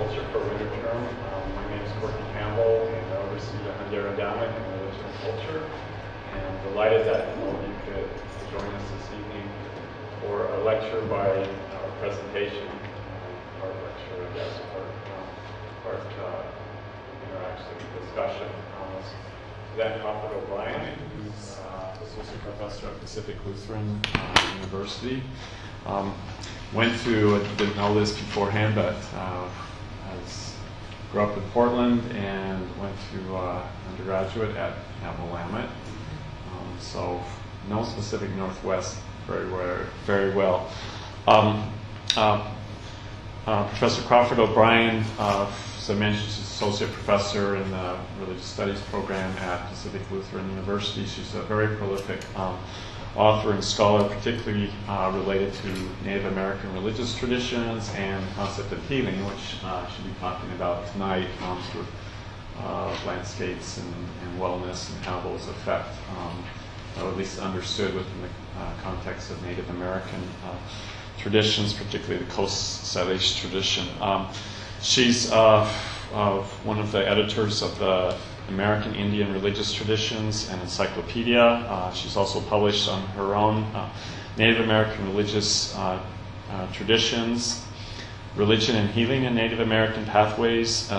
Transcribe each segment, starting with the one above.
culture for winter term. My name is Courtney Campbell, and I oversee the Hundera Endowment in Religion and Culture. And I'm delighted that all of you could join us this evening for a lecture by presentation, part lecture, I guess, part interaction, discussion. Suzanne Crawford O'Brien, who's Associate Professor at Pacific Lutheran University. Didn't know this beforehand, but grew up in Portland and went to undergraduate at Willamette. So know Pacific Northwest very well. Professor Crawford O'Brien, as I mentioned, she's associate professor in the religious studies program at Pacific Lutheran University. She's a very prolific author and scholar, particularly related to Native American religious traditions and the concept of healing, which she'll be talking about tonight, sort of landscapes and wellness and how those affect, or at least understood within the context of Native American traditions, particularly the Coast Salish tradition. She's one of the editors of the American Indian Religious Traditions and Encyclopedia. She's also published on her own Native American Religious Traditions, Religion and Healing in Native American Pathways,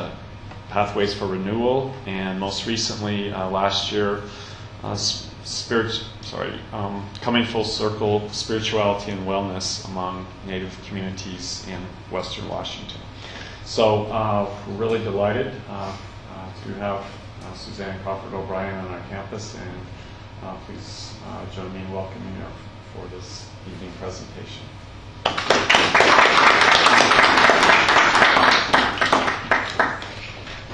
Pathways for Renewal, and most recently, last year, Coming Full Circle, Spirituality and Wellness Among Native Communities in Western Washington. So we're really delighted to have Suzanne Crawford O'Brien on our campus, and please join me in welcoming her for this evening presentation.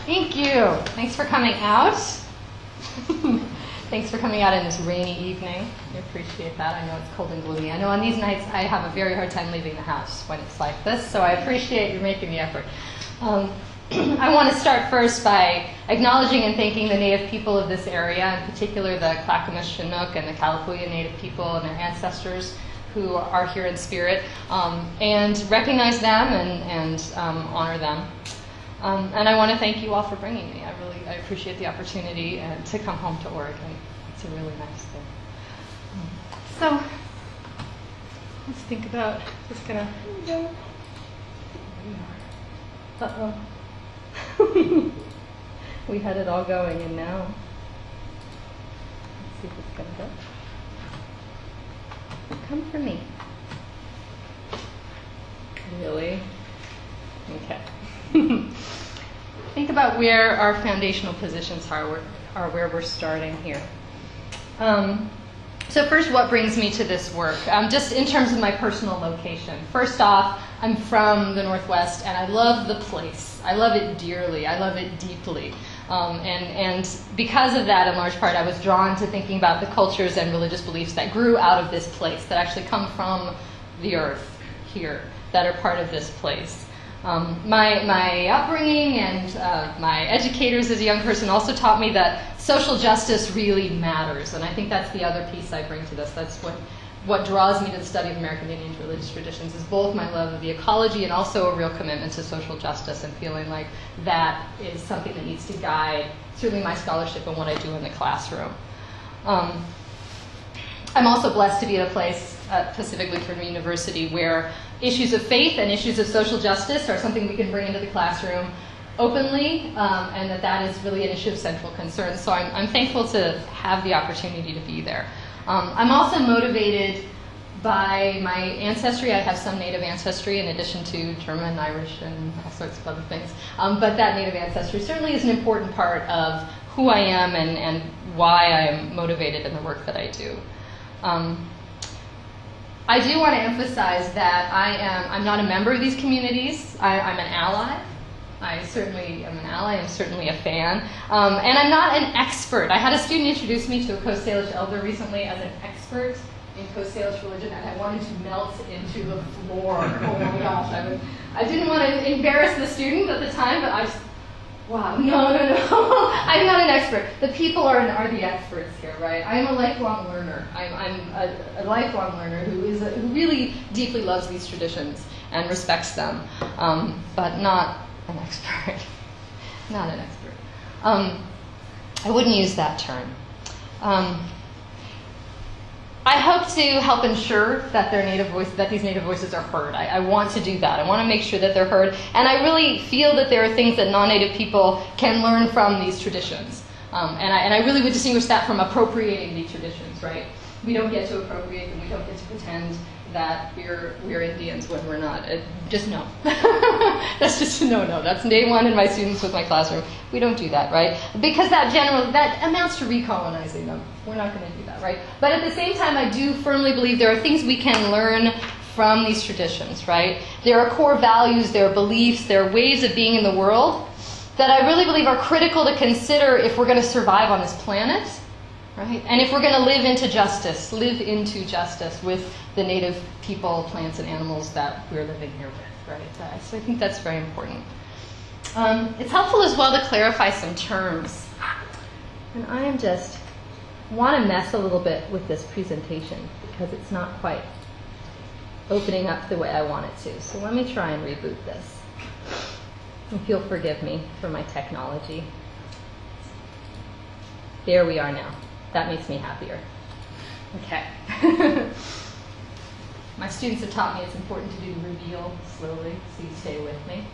Thank you. Thanks for coming out. Thanks for coming out in this rainy evening. I appreciate that. I know it's cold and gloomy. I know on these nights I have a very hard time leaving the house when it's like this, so I appreciate you making the effort. I want to start first by acknowledging and thanking the Native people of this area, in particular the Clackamas Chinook and the Kalapuya Native people and their ancestors who are here in spirit, and recognize them and honor them. And I want to thank you all for bringing me. I appreciate the opportunity to come home to Oregon. It's a really nice thing. So let's think about just gonna. Uh-oh. We had it all going, and now let's see if it's gonna go. Come for me. Really? Okay. Think about where our foundational positions are where we're starting here. So first, what brings me to this work? Just in terms of my personal location. First off, I'm from the Northwest, and I love the place. I love it dearly. I love it deeply. And because of that, in large part, I was drawn to thinking about the cultures and religious beliefs that grew out of this place, that actually come from the earth here, that are part of this place. My upbringing and my educators as a young person also taught me that social justice really matters, and I think that's the other piece I bring to this. That's what draws me to the study of American Indian religious traditions, is both my love of the ecology and also a real commitment to social justice, and feeling like that is something that needs to guide certainly my scholarship and what I do in the classroom. I'm also blessed to be at a place at Pacific Lutheran University where issues of faith and issues of social justice are something we can bring into the classroom openly, and that is really an issue of central concern. So I'm thankful to have the opportunity to be there. I'm also motivated by my ancestry. I have some Native ancestry in addition to German, Irish, and all sorts of other things. But that Native ancestry certainly is an important part of who I am and why I am motivated in the work that I do. I do want to emphasize that I'm not a member of these communities. I'm an ally. I certainly am an ally. I'm certainly a fan. And I'm not an expert. I had a student introduce me to a Coast Salish elder recently as an expert in Coast Salish religion, and I wanted to melt into the floor. Oh my gosh. I didn't want to embarrass the student at the time, but wow, no. I'm not an expert. The people are the experts here, right? I am a lifelong learner. I'm a lifelong learner who really deeply loves these traditions and respects them, but not an expert. Not an expert. I wouldn't use that term. I hope to help ensure that these native voices are heard. I want to do that. I want to make sure that they're heard. And I really feel that there are things that non-native people can learn from these traditions. And I really would distinguish that from appropriating these traditions, right? We don't get to appropriate them. We don't get to pretend that we're Indians when we're not. Just no. That's just a no-no. That's day one in my students with my classroom. We don't do that, right? Because that amounts to recolonizing them. We're not going to do that, right? But at the same time, I do firmly believe there are things we can learn from these traditions, right? There are core values, there are beliefs, there are ways of being in the world that I really believe are critical to consider if we're going to survive on this planet, right? And if we're going to live into justice with the native people, plants, and animals that we're living here with, right? So I think that's very important. It's helpful as well to clarify some terms. And I want to mess a little bit with this presentation because it's not quite opening up the way I want it to. So let me try and reboot this. If you'll forgive me for my technology. There we are now. That makes me happier. Okay. My students have taught me it's important to do the reveal slowly, so you stay with me.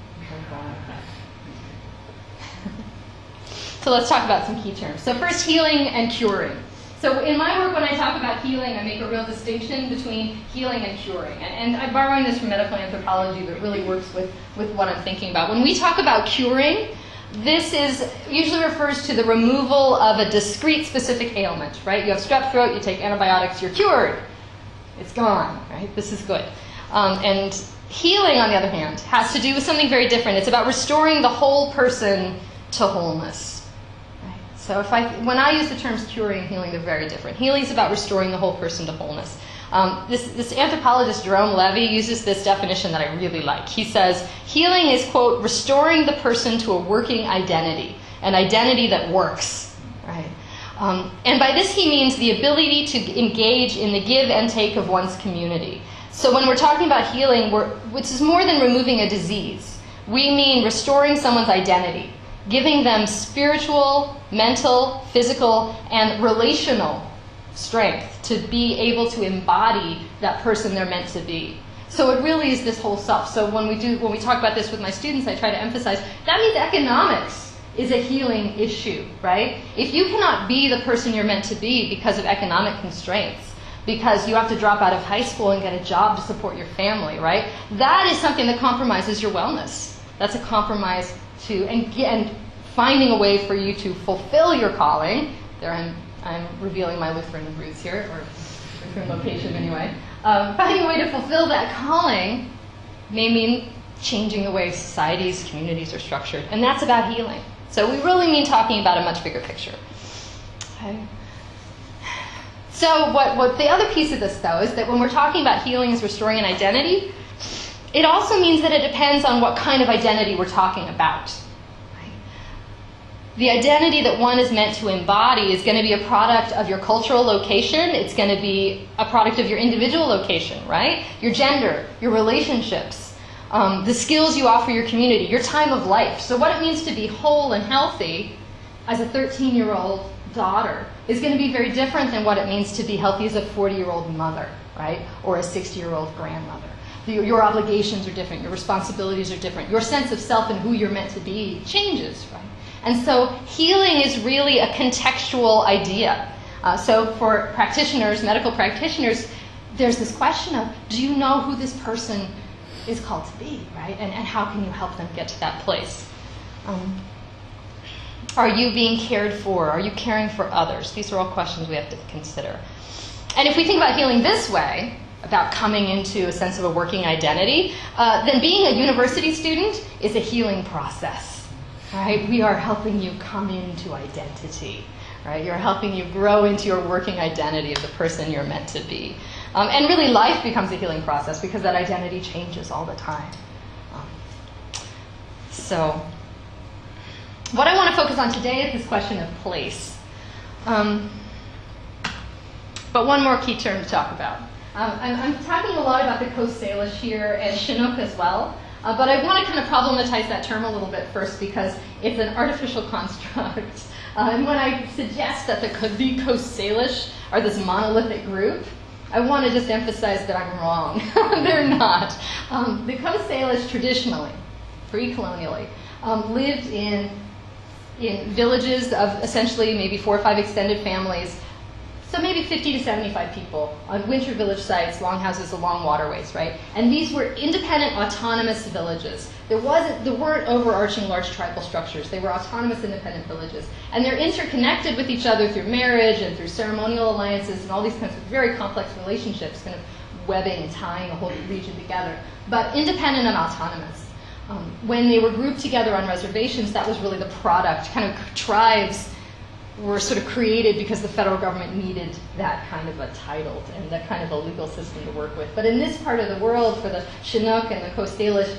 So let's talk about some key terms. So first, healing and curing. So in my work, when I talk about healing, I make a real distinction between healing and curing. And I'm borrowing this from medical anthropology, but it really works with what I'm thinking about. When we talk about curing, this usually refers to the removal of a discrete specific ailment, right? You have strep throat, you take antibiotics, you're cured. It's gone, right? This is good. And healing, on the other hand, has to do with something very different. It's about restoring the whole person to wholeness. Right? So when I use the terms curing and healing, they're very different. Healing is about restoring the whole person to wholeness. This anthropologist, Jerome Levy, uses this definition that I really like. He says, healing is, quote, restoring the person to a working identity, an identity that works, right? And by this he means the ability to engage in the give and take of one's community. So when we're talking about healing, which is more than removing a disease, we mean restoring someone's identity, giving them spiritual, mental, physical, and relational strength to be able to embody that person they're meant to be. So it really is this whole self. So when we talk about this with my students, I try to emphasize that means economics is a healing issue, right? If you cannot be the person you're meant to be because of economic constraints, because you have to drop out of high school and get a job to support your family, right? That is something that compromises your wellness. That's a compromise and finding a way for you to fulfill your calling. There I'm revealing my Lutheran roots here, or Lutheran location anyway. Finding a way to fulfill that calling may mean changing the way societies, communities are structured, and that's about healing. So we really mean talking about a much bigger picture. Okay. So what the other piece of this, though, is that when we're talking about healing as restoring an identity, it also means that it depends on what kind of identity we're talking about. Right? The identity that one is meant to embody is going to be a product of your cultural location. It's going to be a product of your individual location, right? Your gender, your relationships, the skills you offer your community, your time of life. So what it means to be whole and healthy as a 13-year-old daughter is going to be very different than what it means to be healthy as a 40-year-old mother, right? Or a 60-year-old grandmother. Your obligations are different. Your responsibilities are different. Your sense of self and who you're meant to be changes, right? And so healing is really a contextual idea. So for practitioners, medical practitioners, there's this question of, do you know who this person is called to be, right? And how can you help them get to that place? Are you being cared for? Are you caring for others? These are all questions we have to consider. And if we think about healing this way, about coming into a sense of a working identity, then being a university student is a healing process, right? We are helping you come into identity, right? You're helping you grow into your working identity of the person you're meant to be. And really life becomes a healing process because that identity changes all the time. So what I want to focus on today is this question of place. But one more key term to talk about. I'm talking a lot about the Coast Salish here and Chinook as well. But I want to kind of problematize that term a little bit first because it's an artificial construct. And when I suggest that the Coast Salish are this monolithic group, I want to just emphasize that I'm wrong. They're not. The Coast Salish traditionally, pre-colonially, lived in villages of essentially maybe 4 or 5 extended families, so maybe 50 to 75 people on winter village sites, longhouses along waterways, right? And these were independent, autonomous villages. There weren't overarching large tribal structures. They were autonomous, independent villages. And they're interconnected with each other through marriage and through ceremonial alliances and all these kinds of very complex relationships, kind of webbing and tying a whole region together, but independent and autonomous. When they were grouped together on reservations, that was really the product. Kind of tribes were sort of created because the federal government needed that kind of a title and that kind of a legal system to work with. But in this part of the world, for the Chinook and the Coast Salish,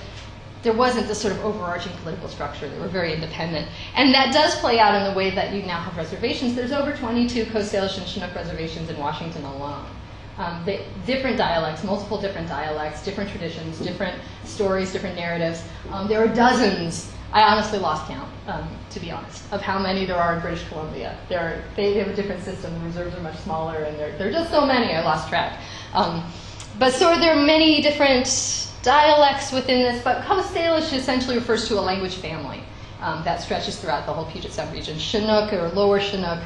there wasn't this sort of overarching political structure. They were very independent. And that does play out in the way that you now have reservations. There's over 22 Coast Salish and Chinook reservations in Washington alone. Different dialects, multiple different dialects, different traditions, different stories, different narratives. There are dozens. I honestly lost count, to be honest, of how many there are in British Columbia. They have a different system. The reserves are much smaller, and there are just so many. I lost track. But so there are many different dialects within this. But Coast Salish essentially refers to a language family that stretches throughout the whole Puget Sound region. Chinook or Lower Chinook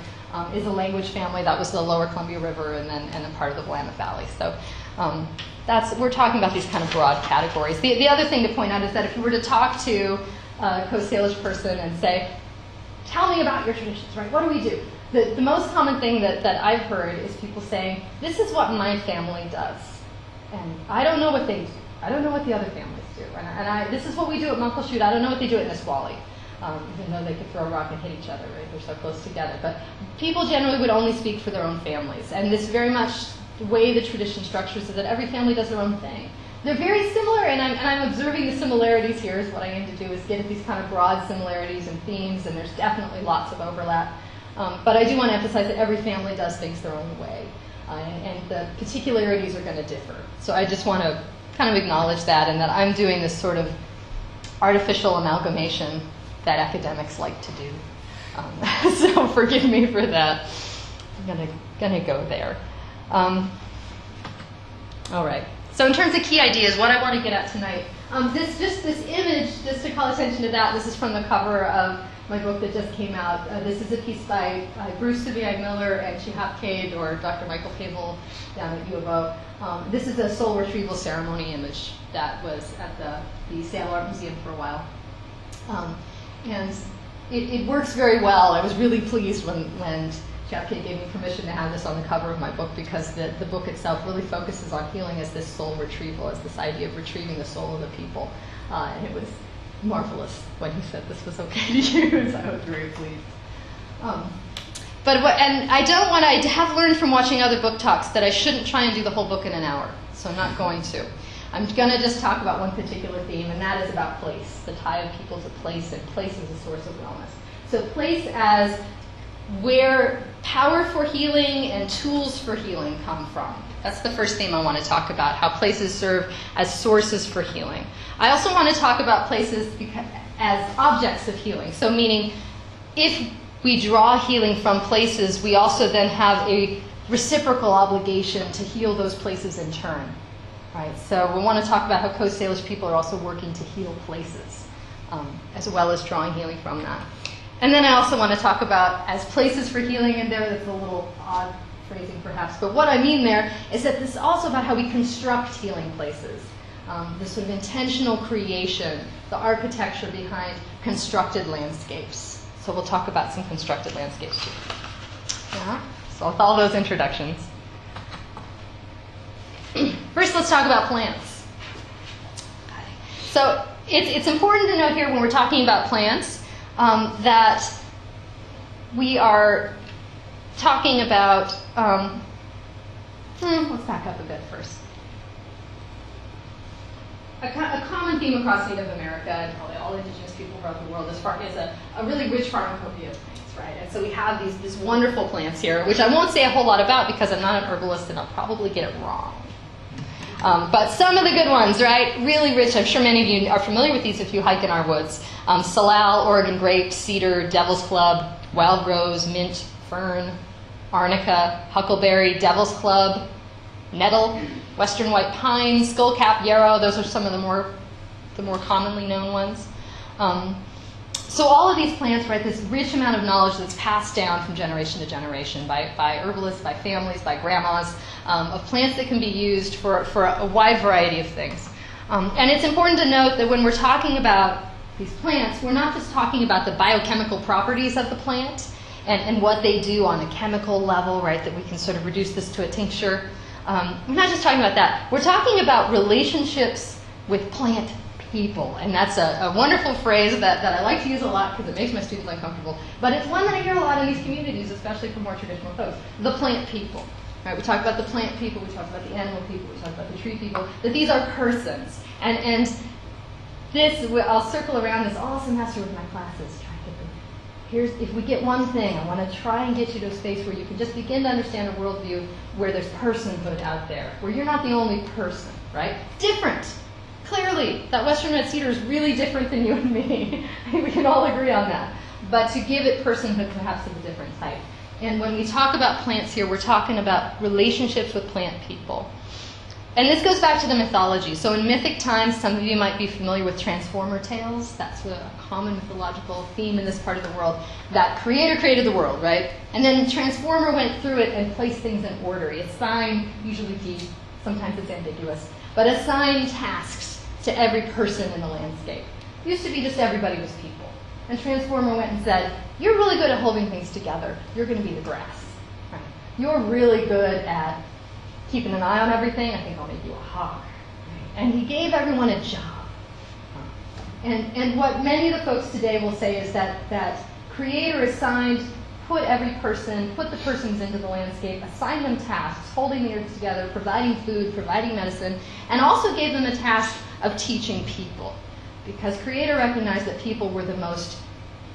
is a language family that was the Lower Columbia River and a part of the Willamette Valley. So we're talking about these kind of broad categories. The other thing to point out is that if you were to talk to a Coast Salish person and say, tell me about your traditions, right? What do we do? The most common thing that I've heard is people saying, this is what my family does. And I don't know what they do. I don't know what the other families do. And this is what we do at Muckleshoot. I don't know what they do at Nisqually. Even though they could throw a rock and hit each other, right? They're so close together. But people generally would only speak for their own families. And this very much the way the tradition structures is that every family does their own thing. They're very similar, and I'm observing the similarities here is what I aim to do, is get at these kind of broad similarities and themes, and there's definitely lots of overlap. But I do want to emphasize that every family does things their own way, and the particularities are going to differ. So I just want to kind of acknowledge that, and that I'm doing this sort of artificial amalgamation that academics like to do. So forgive me for that. I'm gonna go there. All right. So in terms of key ideas, what I want to get at tonight, this image, just to call attention to that, this is from the cover of my book that just came out. This is a piece by Bruce Sabiag Miller and Chihap Cade, or Dr. Michael Cable down at U of O. This is a soul retrieval ceremony image that was at the Sail Art Museum for a while. And it works very well. I was really pleased when Chihap Cade gave me permission to have this on the cover of my book, because the book itself really focuses on healing as this soul retrieval, as this idea of retrieving the soul of the people. And it was marvelous when he said this was okay to use. I was very pleased. And I have learned from watching other book talks that I shouldn't try and do the whole book in an hour, so I'm not going to. I'm going to just talk about one particular theme, and that is about place, the tie of people to place, and place as a source of wellness. So place as where power for healing and tools for healing come from. That's the first theme I want to talk about, how places serve as sources for healing. I also want to talk about places as objects of healing. So meaning, if we draw healing from places, we also then have a reciprocal obligation to heal those places in turn. Right? So we want to talk about how Coast Salish people are also working to heal places, as well as drawing healing from that. And then I also want to talk about as places for healing, and that's a little odd phrasing perhaps, but what I mean there is that this is also about how we construct healing places. This sort of intentional creation, the architecture behind constructed landscapes. So we'll talk about some constructed landscapes too. Yeah? So with all those introductions. First, let's talk about plants. So it's important to note here when we're talking about plants that we are talking about, let's back up a bit first. A common theme across Native America and probably all indigenous people throughout the world is a really rich pharmacopoeia of plants, right? And so we have these wonderful plants here, which I won't say a whole lot about because I'm not an herbalist and I'll probably get it wrong. But some of the good ones, right? Really rich. I'm sure many of you are familiar with these if you hike in our woods. Salal, Oregon grape, cedar, devil's club, wild rose, mint, fern, arnica, huckleberry, devil's club, nettle, western white pine, skullcap, yarrow. Those are some of the more commonly known ones. So all of these plants, right, this rich amount of knowledge that's passed down from generation to generation by herbalists, by families, by grandmas, of plants that can be used for a wide variety of things. And it's important to note that when we're talking about these plants, we're not just talking about the biochemical properties of the plant and what they do on a chemical level, right, that we can sort of reduce this to a tincture. We're not just talking about that. We're talking about relationships with plant people. And that's a wonderful phrase that I like to use a lot because it makes my students uncomfortable. But it's one that I hear a lot in these communities, especially from more traditional folks. The plant people. Right? We talk about the plant people, we talk about the animal people, we talk about the tree people, that these are persons. And this, I'll circle around this all semester with my classes. If we get one thing, I want to try and get you to a space where you can just begin to understand a worldview where there's personhood out there, where you're not the only person, right? Different. Clearly, that Western red cedar is really different than you and me. I think we can all agree on that. But to give it personhood perhaps of a different type. And when we talk about plants here, we're talking about relationships with plant people. And this goes back to the mythology. So in mythic times, some of you might be familiar with transformer tales. That's a common mythological theme in this part of the world. That creator created the world, right? And then the transformer went through it and placed things in order. He assigned, usually he, sometimes it's ambiguous, but assigned tasks to every person in the landscape. It used to be just everybody was people. And Transformer went and said, you're really good at holding things together. You're going to be the grass. Right? You're really good at keeping an eye on everything. I think I'll make you a hawk. Right? And he gave everyone a job. And what many of the folks today will say is that creator assigned, put the persons into the landscape, assigned them tasks, holding the earth together, providing food, providing medicine, and also gave them a task of teaching people. Because creator recognized that people were the most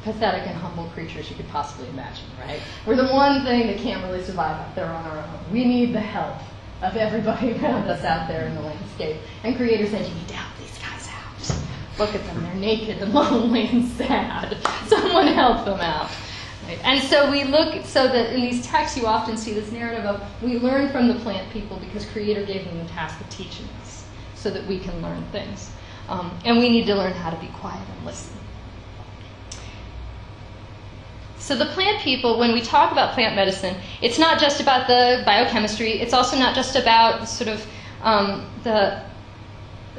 pathetic and humble creatures you could possibly imagine, right? We're the one thing that can't really survive out there on our own. We need the help of everybody around us out there in the landscape. And creator said, you need to help these guys out. Look at them, they're naked and lonely and sad. Someone help them out. Right? And so we look, so that in these texts you often see this narrative of we learn from the plant people because creator gave them the task of teaching us so that we can learn things. And we need to learn how to be quiet and listen. So the plant people, when we talk about plant medicine, it's not just about the biochemistry. It's also not just about sort of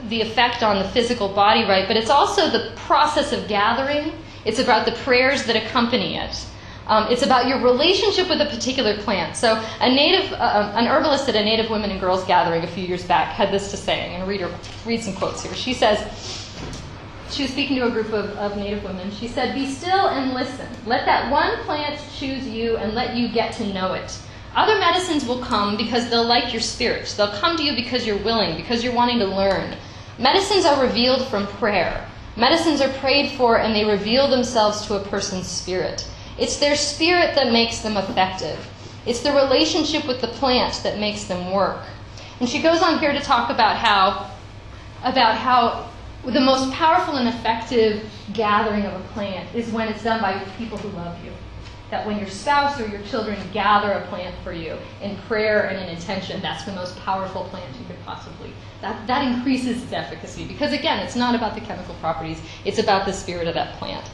the effect on the physical body, right? But it's also the process of gathering. It's about the prayers that accompany it. It's about your relationship with a particular plant. So an herbalist at a Native Women and Girls Gathering a few years back had this to say. I'm going to read some quotes here. She says, she was speaking to a group of Native women. She said, be still and listen. Let that one plant choose you and let you get to know it. Other medicines will come because they'll like your spirit. They'll come to you because you're willing, because you're wanting to learn. Medicines are revealed from prayer. Medicines are prayed for and they reveal themselves to a person's spirit. It's their spirit that makes them effective. It's the relationship with the plant that makes them work. And she goes on here to talk about how the most powerful and effective gathering of a plant is when it's done by people who love you. That when your spouse or your children gather a plant for you in prayer and in intention, that's the most powerful plant you could possibly. That increases its efficacy. Because again, it's not about the chemical properties, it's about the spirit of that plant.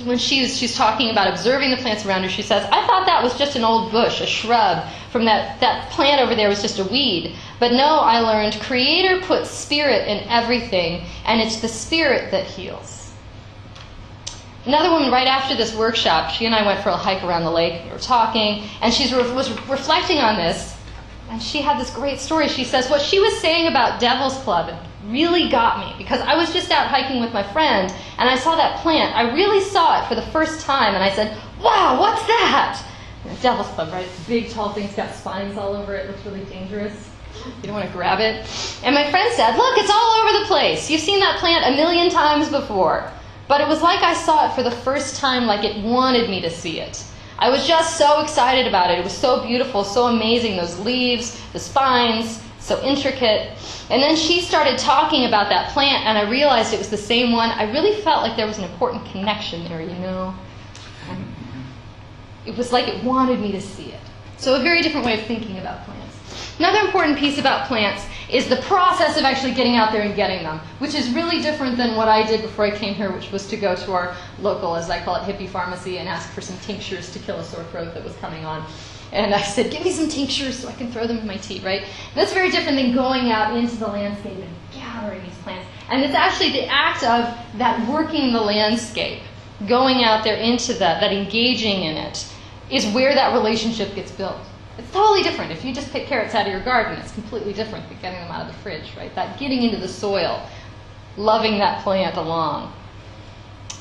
When she's talking about observing the plants around her, she says, I thought that was just an old bush, a shrub. From that plant over there was just a weed. But no, I learned, Creator puts spirit in everything, and it's the spirit that heals. Another woman right after this workshop, she and I went for a hike around the lake, we were talking, and she was reflecting on this, and she had this great story. She says, what she was saying about Devil's Club really got me, because I was just out hiking with my friend, and I saw that plant. I really saw it for the first time, and I said, wow, what's that? And Devil's Club, right? It's a big, tall thing. It's got spines all over it. It looks really dangerous. You don't want to grab it. And my friend said, look, it's all over the place. You've seen that plant a million times before. But it was like I saw it for the first time, like it wanted me to see it. I was just so excited about it. It was so beautiful, so amazing. Those leaves, the spines, so intricate. And then she started talking about that plant, and I realized it was the same one. I really felt like there was an important connection there, you know. And it was like it wanted me to see it. So a very different way of thinking about plants. Another important piece about plants is the process of actually getting out there and getting them, which is really different than what I did before I came here, which was to go to our local, as I call it, hippie pharmacy and ask for some tinctures to kill a sore throat that was coming on. And I said, give me some tinctures so I can throw them in my tea, right? And that's very different than going out into the landscape and gathering these plants. And it's actually the act of that working the landscape, going out there into that engaging in it, is where that relationship gets built. It's totally different. If you just pick carrots out of your garden, it's completely different than getting them out of the fridge, right? That getting into the soil, loving that plant along.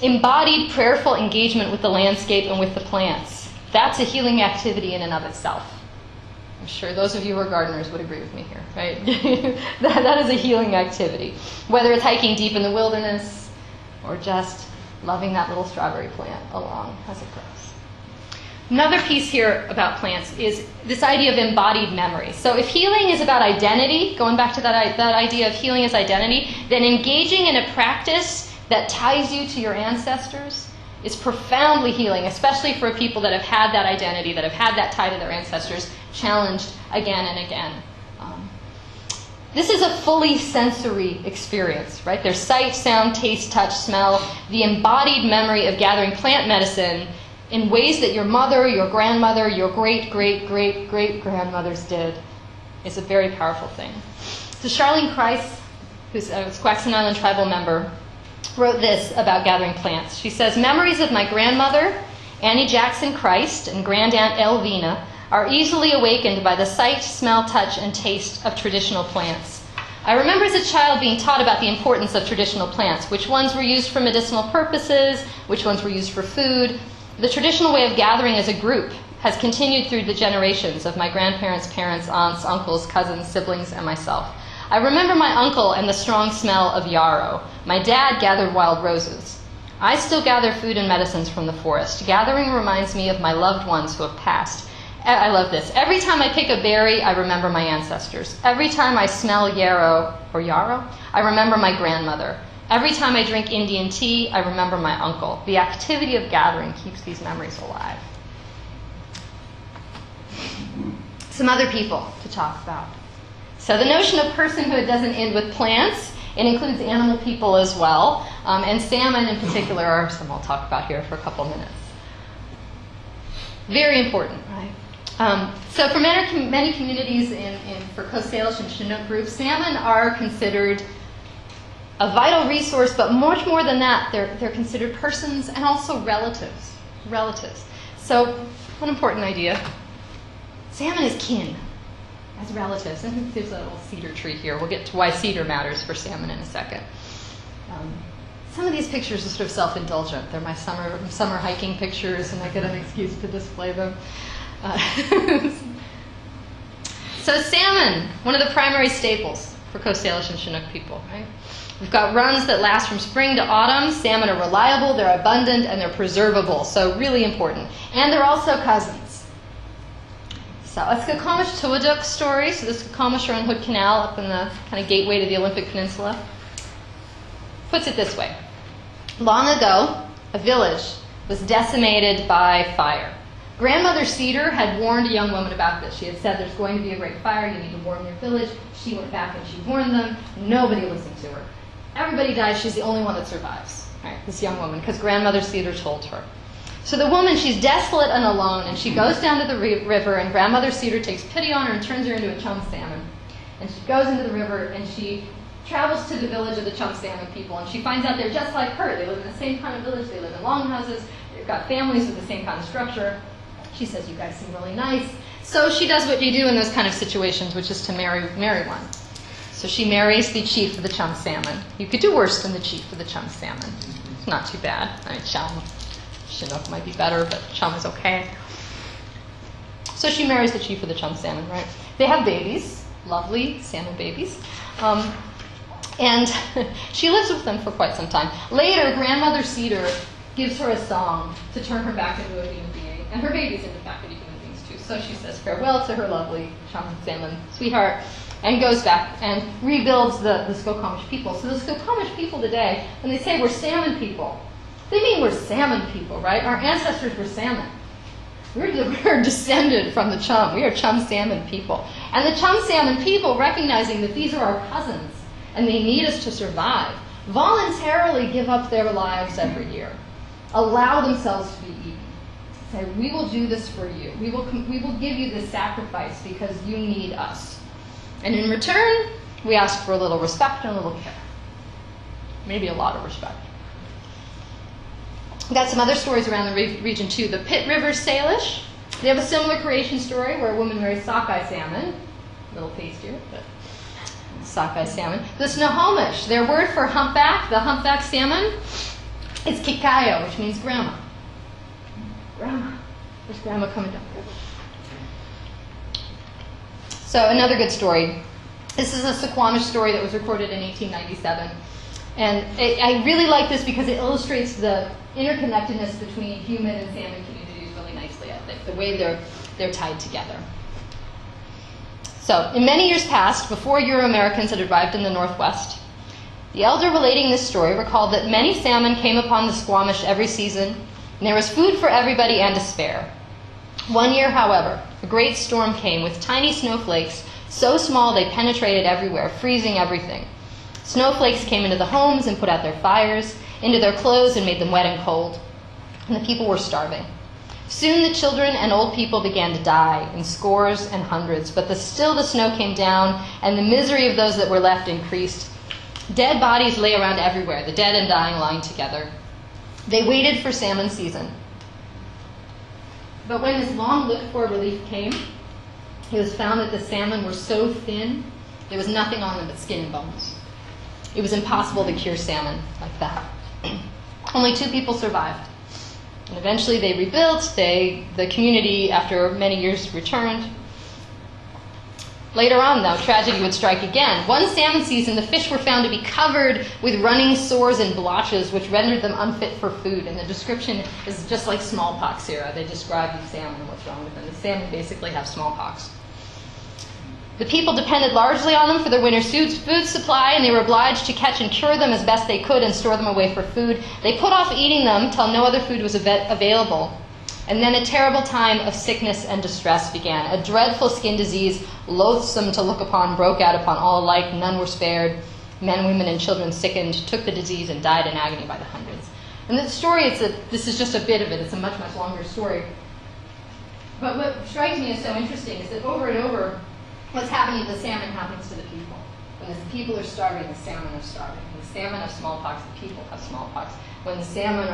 Embodied prayerful engagement with the landscape and with the plants. That's a healing activity in and of itself. I'm sure those of you who are gardeners would agree with me here, right? that is a healing activity. Whether it's hiking deep in the wilderness or just loving that little strawberry plant along as it grows. Another piece here about plants is this idea of embodied memory. So if healing is about identity, going back to that idea of healing as identity, then engaging in a practice that ties you to your ancestors is profoundly healing, especially for people that have had that identity, that have had that tie to their ancestors, challenged again and again. This is a fully sensory experience, right? There's sight, sound, taste, touch, smell, the embodied memory of gathering plant medicine in ways that your mother, your grandmother, your great-great-great-great-grandmothers did is a very powerful thing. So Charlene Kreis, who's a Squaxin Island tribal member, wrote this about gathering plants. She says, memories of my grandmother, Annie Jackson Christ, and Grandaunt Elvina are easily awakened by the sight, smell, touch, and taste of traditional plants. I remember as a child being taught about the importance of traditional plants, which ones were used for medicinal purposes, which ones were used for food. The traditional way of gathering as a group has continued through the generations of my grandparents, parents, aunts, uncles, cousins, siblings, and myself. I remember my uncle and the strong smell of yarrow. My dad gathered wild roses. I still gather food and medicines from the forest. Gathering reminds me of my loved ones who have passed. I love this. Every time I pick a berry, I remember my ancestors. Every time I smell yarrow, I remember my grandmother. Every time I drink Indian tea, I remember my uncle. The activity of gathering keeps these memories alive. Some other people to talk about. So the notion of personhood doesn't end with plants. It includes animal people as well. And salmon in particular are some I'll talk about here for a couple minutes. Very important, right? So for many communities for Coast Salish and Chinook groups, salmon are considered a vital resource, but much more than that, they're considered persons and also relatives. So, one important idea. Salmon is kin as relatives. And there's a little cedar tree here. We'll get to why cedar matters for salmon in a second. Some of these pictures are sort of self-indulgent. They're my summer hiking pictures, and I get an excuse to display them. So salmon, one of the primary staples for Coast Salish and Chinook people, right? We've got runs that last from spring to autumn. Salmon are reliable, they're abundant, and they're preservable, so really important. And they're also cousins. So a Skokomish Tuwaduk story. So the Skokomish are on Hood Canal up in the kind of gateway to the Olympic Peninsula. Puts it this way. Long ago, a village was decimated by fire. Grandmother Cedar had warned a young woman about this. She had said, there's going to be a great fire, you need to warn your village. She went back and she warned them. Nobody listened to her. Everybody dies. She's the only one that survives, right? This young woman, because Grandmother Cedar told her. So the woman, she's desolate and alone, and she goes down to the river, and Grandmother Cedar takes pity on her and turns her into a chum salmon. And she goes into the river, and she travels to the village of the chum salmon people, and she finds out they're just like her. They live in the same kind of village. They live in longhouses. They've got families with the same kind of structure. She says, you guys seem really nice. So she does what you do in those kind of situations, which is to marry one. So she marries the chief of the chum salmon. You could do worse than the chief of the chum salmon. It's not too bad. I mean, Chinook might be better, but chum is okay. So she marries the chief of the chum salmon, right? They have babies, lovely salmon babies. And she lives with them for quite some time. Later, Grandmother Cedar gives her a song to turn her back into a human being. And her babies, in fact, into human beings too. So she says farewell to her lovely chum salmon sweetheart and goes back and rebuilds the Squamish people. So the Squamish people today, when they say we're salmon people, they mean we're salmon people, right? Our ancestors were salmon. We're descended from the chum. We are chum salmon people. And the chum salmon people, recognizing that these are our cousins and they need us to survive, voluntarily give up their lives every year, allow themselves to be eaten. Say, we will do this for you. We will give you this sacrifice because you need us. And in return, we ask for a little respect and a little care. Maybe a lot of respect. We've got some other stories around the region too. The Pitt River Salish, they have a similar creation story where a woman marries sockeye salmon. A little tastier, but sockeye salmon. The Snohomish, their word for humpback, the humpback salmon, is kikayo, which means grandma. Grandma. There's grandma coming down. So another good story. This is a Squamish story that was recorded in 1897. And I really like this because it illustrates the interconnectedness between human and salmon communities really nicely, I think, the way they're tied together. So, in many years past, before Euro-Americans had arrived in the Northwest, the elder relating this story recalled that many salmon came upon the Squamish every season, and there was food for everybody and to spare. One year, however, a great storm came with tiny snowflakes so small they penetrated everywhere, freezing everything. Snowflakes came into the homes and put out their fires, into their clothes and made them wet and cold, and the people were starving. Soon the children and old people began to die in scores and hundreds, but still the snow came down, and the misery of those that were left increased. Dead bodies lay around everywhere, the dead and dying lying together. They waited for salmon season. But when this long looked-for relief came, it was found that the salmon were so thin, there was nothing on them but skin and bones. It was impossible to cure salmon like that. Only 2 people survived. And eventually they rebuilt. The community, after many years, returned. Later on, though, tragedy would strike again. One salmon season, the fish were found to be covered with running sores and blotches, which rendered them unfit for food. And the description is just like smallpox here. They describe the salmon and what's wrong with them. The salmon basically have smallpox. The people depended largely on them for their winter food supply, and they were obliged to catch and cure them as best they could and store them away for food. They put off eating them till no other food was available. And then a terrible time of sickness and distress began. A dreadful skin disease, loathsome to look upon, broke out upon all alike. None were spared. Men, women, and children sickened, took the disease, and died in agony by the hundreds. And the story, this is just a bit of it. It's a much, much longer story. But what strikes me as so interesting is that over and over, what's happening to the salmon happens to the people. When the people are starving, the salmon are starving. When the salmon have smallpox, the people have smallpox. When the salmon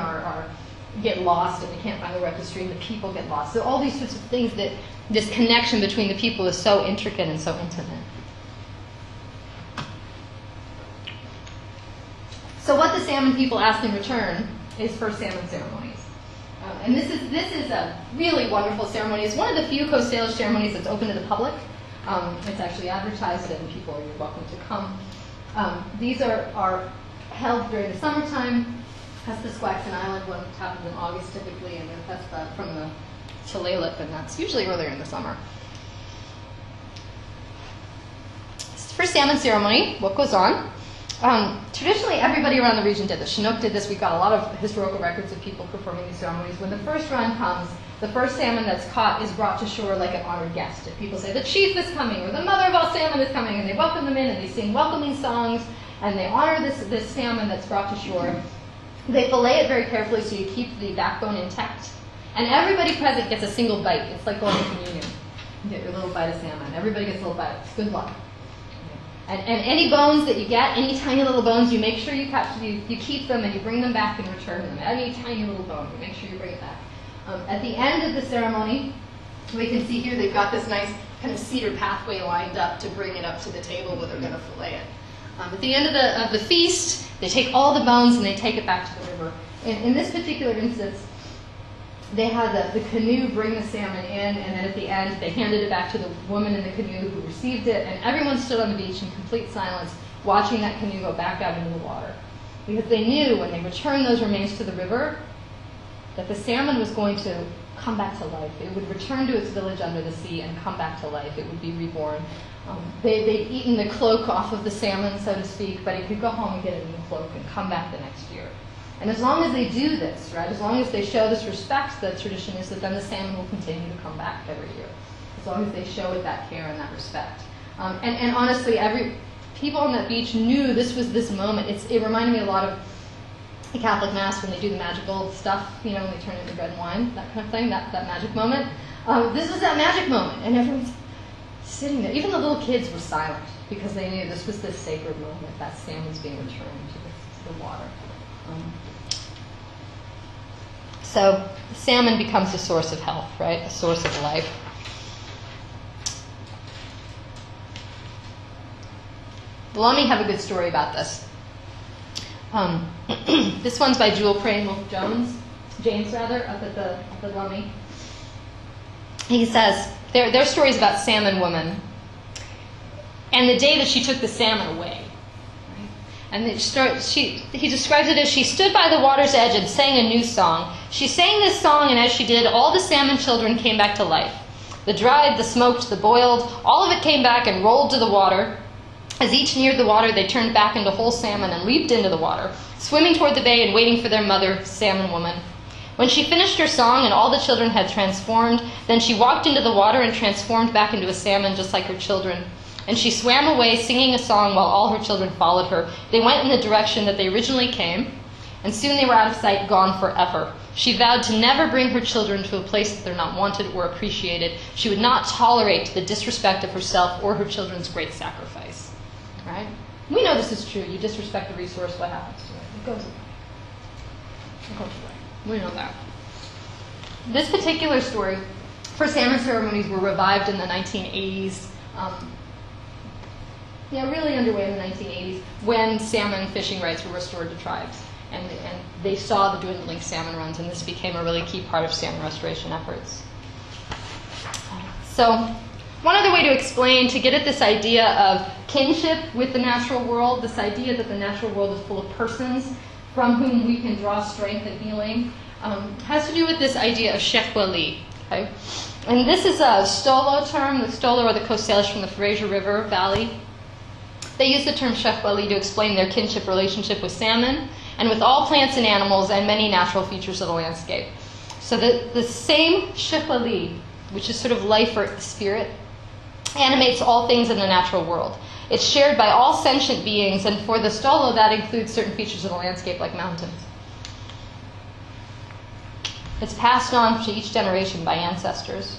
get lost and they can't find their way up the stream, the people get lost. So all these sorts of things, that this connection between the people is so intricate and so intimate. So what the salmon people ask in return is for salmon ceremonies. And this is a really wonderful ceremony. It's one of the few Coast Salish ceremonies that's open to the public. It's actually advertised and people are welcome to come. These are held during the summertime. That's the Squaxin Island one, which happens in August typically, and that's from the Tulalip, and that's usually earlier in the summer. For salmon ceremony, what goes on? Traditionally, everybody around the region did this. Chinook did this. We've got a lot of historical records of people performing these ceremonies. When the first run comes, the first salmon that's caught is brought to shore like an honored guest. If people say, the chief is coming, or the mother of all salmon is coming, and they welcome them in, and they sing welcoming songs, and they honor this salmon that's brought to shore. They fillet it very carefully so you keep the backbone intact. And everybody present gets a single bite. It's like going to communion. You get your little bite of salmon. Everybody gets a little bite. It's good luck. And any bones that you get, any tiny little bones, you make sure you keep them and you bring them back and return them. Any tiny little bone, you make sure you bring it back. At the end of the ceremony, we can see here they've got this nice kind of cedar pathway lined up to bring it up to the table where they're going to fillet it. At the end of the feast, they take all the bones and they take it back to the river. In this particular instance, they had the canoe bring the salmon in, and then at the end, they handed it back to the woman in the canoe who received it, and everyone stood on the beach in complete silence, watching that canoe go back out into the water. Because they knew when they returned those remains to the river, that the salmon was going to come back to life. It would return to its village under the sea and come back to life. It would be reborn. They'd eaten the cloak off of the salmon, so to speak, but it could go home and get a new cloak and come back the next year. And as long as they do this, right, as long as they show this respect, the tradition is that then the salmon will continue to come back every year, as long as they show it that care and that respect. And honestly, people on that beach knew this was this moment. It reminded me a lot of the Catholic Mass when they do the magical stuff, when they turn into bread and wine, that kind of thing, that magic moment. This was that magic moment, and everyone's sitting there. Even the little kids were silent because they knew this was this sacred moment, that salmon's being returned to the water. So salmon becomes a source of health, right? A source of life. Let me have a good story about this. This one's by Jewel James, up at the Lummi. He says, there are stories about salmon woman, and the day that she took the salmon away. And he describes it as she stood by the water's edge and sang a new song. She sang this song, and as she did, all the salmon children came back to life. The dried, the smoked, the boiled, all of it came back and rolled to the water. As each neared the water, they turned back into whole salmon and leaped into the water, swimming toward the bay and waiting for their mother, salmon woman. When she finished her song and all the children had transformed, then she walked into the water and transformed back into a salmon just like her children. And she swam away singing a song while all her children followed her. They went in the direction that they originally came, and soon they were out of sight, gone forever. She vowed to never bring her children to a place that they're not wanted or appreciated. She would not tolerate the disrespect of herself or her children's great sacrifice. Right? We know this is true. You disrespect the resource, what happens to it? It goes away. It goes away. We know that. This particular story, first salmon ceremonies were revived in the 1980s. Really underway in the 1980s when salmon fishing rights were restored to tribes. And they saw the dwindling salmon runs, and this became a really key part of salmon restoration efforts. So one other way to explain, to get at this idea of kinship with the natural world, this idea that the natural world is full of persons from whom we can draw strength and healing, has to do with this idea of shechwali. Okay? And this is a Stolo term. The Stolo are the Coast Salish from the Fraser River Valley. They use the term shechwali to explain their kinship relationship with salmon and with all plants and animals and many natural features of the landscape. So the same shechwali, which is sort of life or spirit, animates all things in the natural world. It's shared by all sentient beings, and for the Stolo, that includes certain features of the landscape like mountains. It's passed on to each generation by ancestors.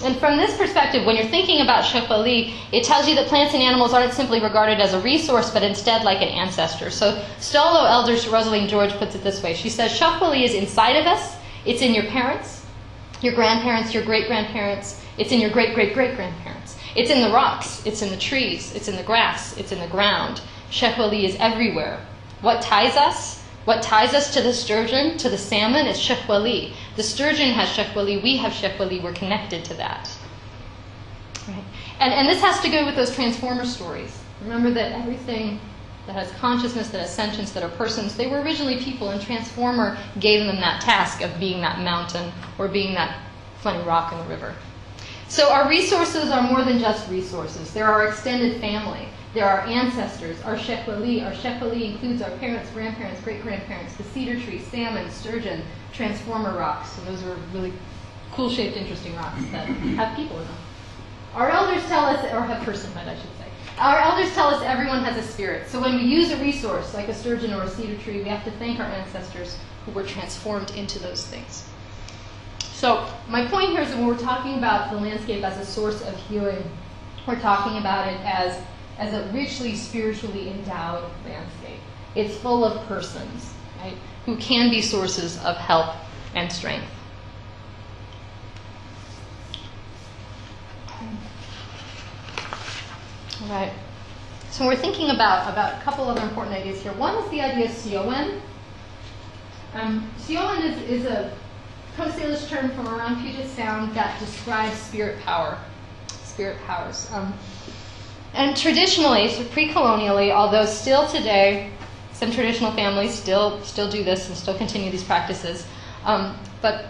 And from this perspective, when you're thinking about shechwali, it tells you that plants and animals aren't simply regarded as a resource, but instead like an ancestor. So Stolo elder Rosaline George puts it this way. She says, shechwali is inside of us. It's in your parents, your grandparents, your great-grandparents. It's in your great-great-great-grandparents. It's in the rocks. It's in the trees. It's in the grass. It's in the ground. Shechwali is everywhere. What ties us? What ties us to the sturgeon, to the salmon, is shechwali. The sturgeon has shechwali. We have shechwali. We're connected to that. Right? And this has to go with those transformer stories. Remember that everything that has consciousness, that has sentience, that are persons, they were originally people, and Transformer gave them that task of being that mountain or being that funny rock in the river. So our resources are more than just resources. They're our extended family. They're our ancestors, our shechwali. Our shechwali includes our parents, grandparents, great-grandparents, the cedar tree, salmon, sturgeon, transformer rocks. So those are really cool-shaped, interesting rocks that have people in them. Our elders tell us, or have personhood, I should say. Our elders tell us everyone has a spirit. So when we use a resource, like a sturgeon or a cedar tree, we have to thank our ancestors who were transformed into those things. So my point here is that when we're talking about the landscape as a source of healing, we're talking about it as a richly spiritually endowed landscape. It's full of persons, right, who can be sources of help and strength. All right. So we're thinking about a couple other important ideas here. One is the idea of sioen. Sioen is a Coast Salish term from around Puget Sound that describes spirit power, spirit powers. And traditionally, so pre-colonially, although still today, some traditional families still do this and still continue these practices, But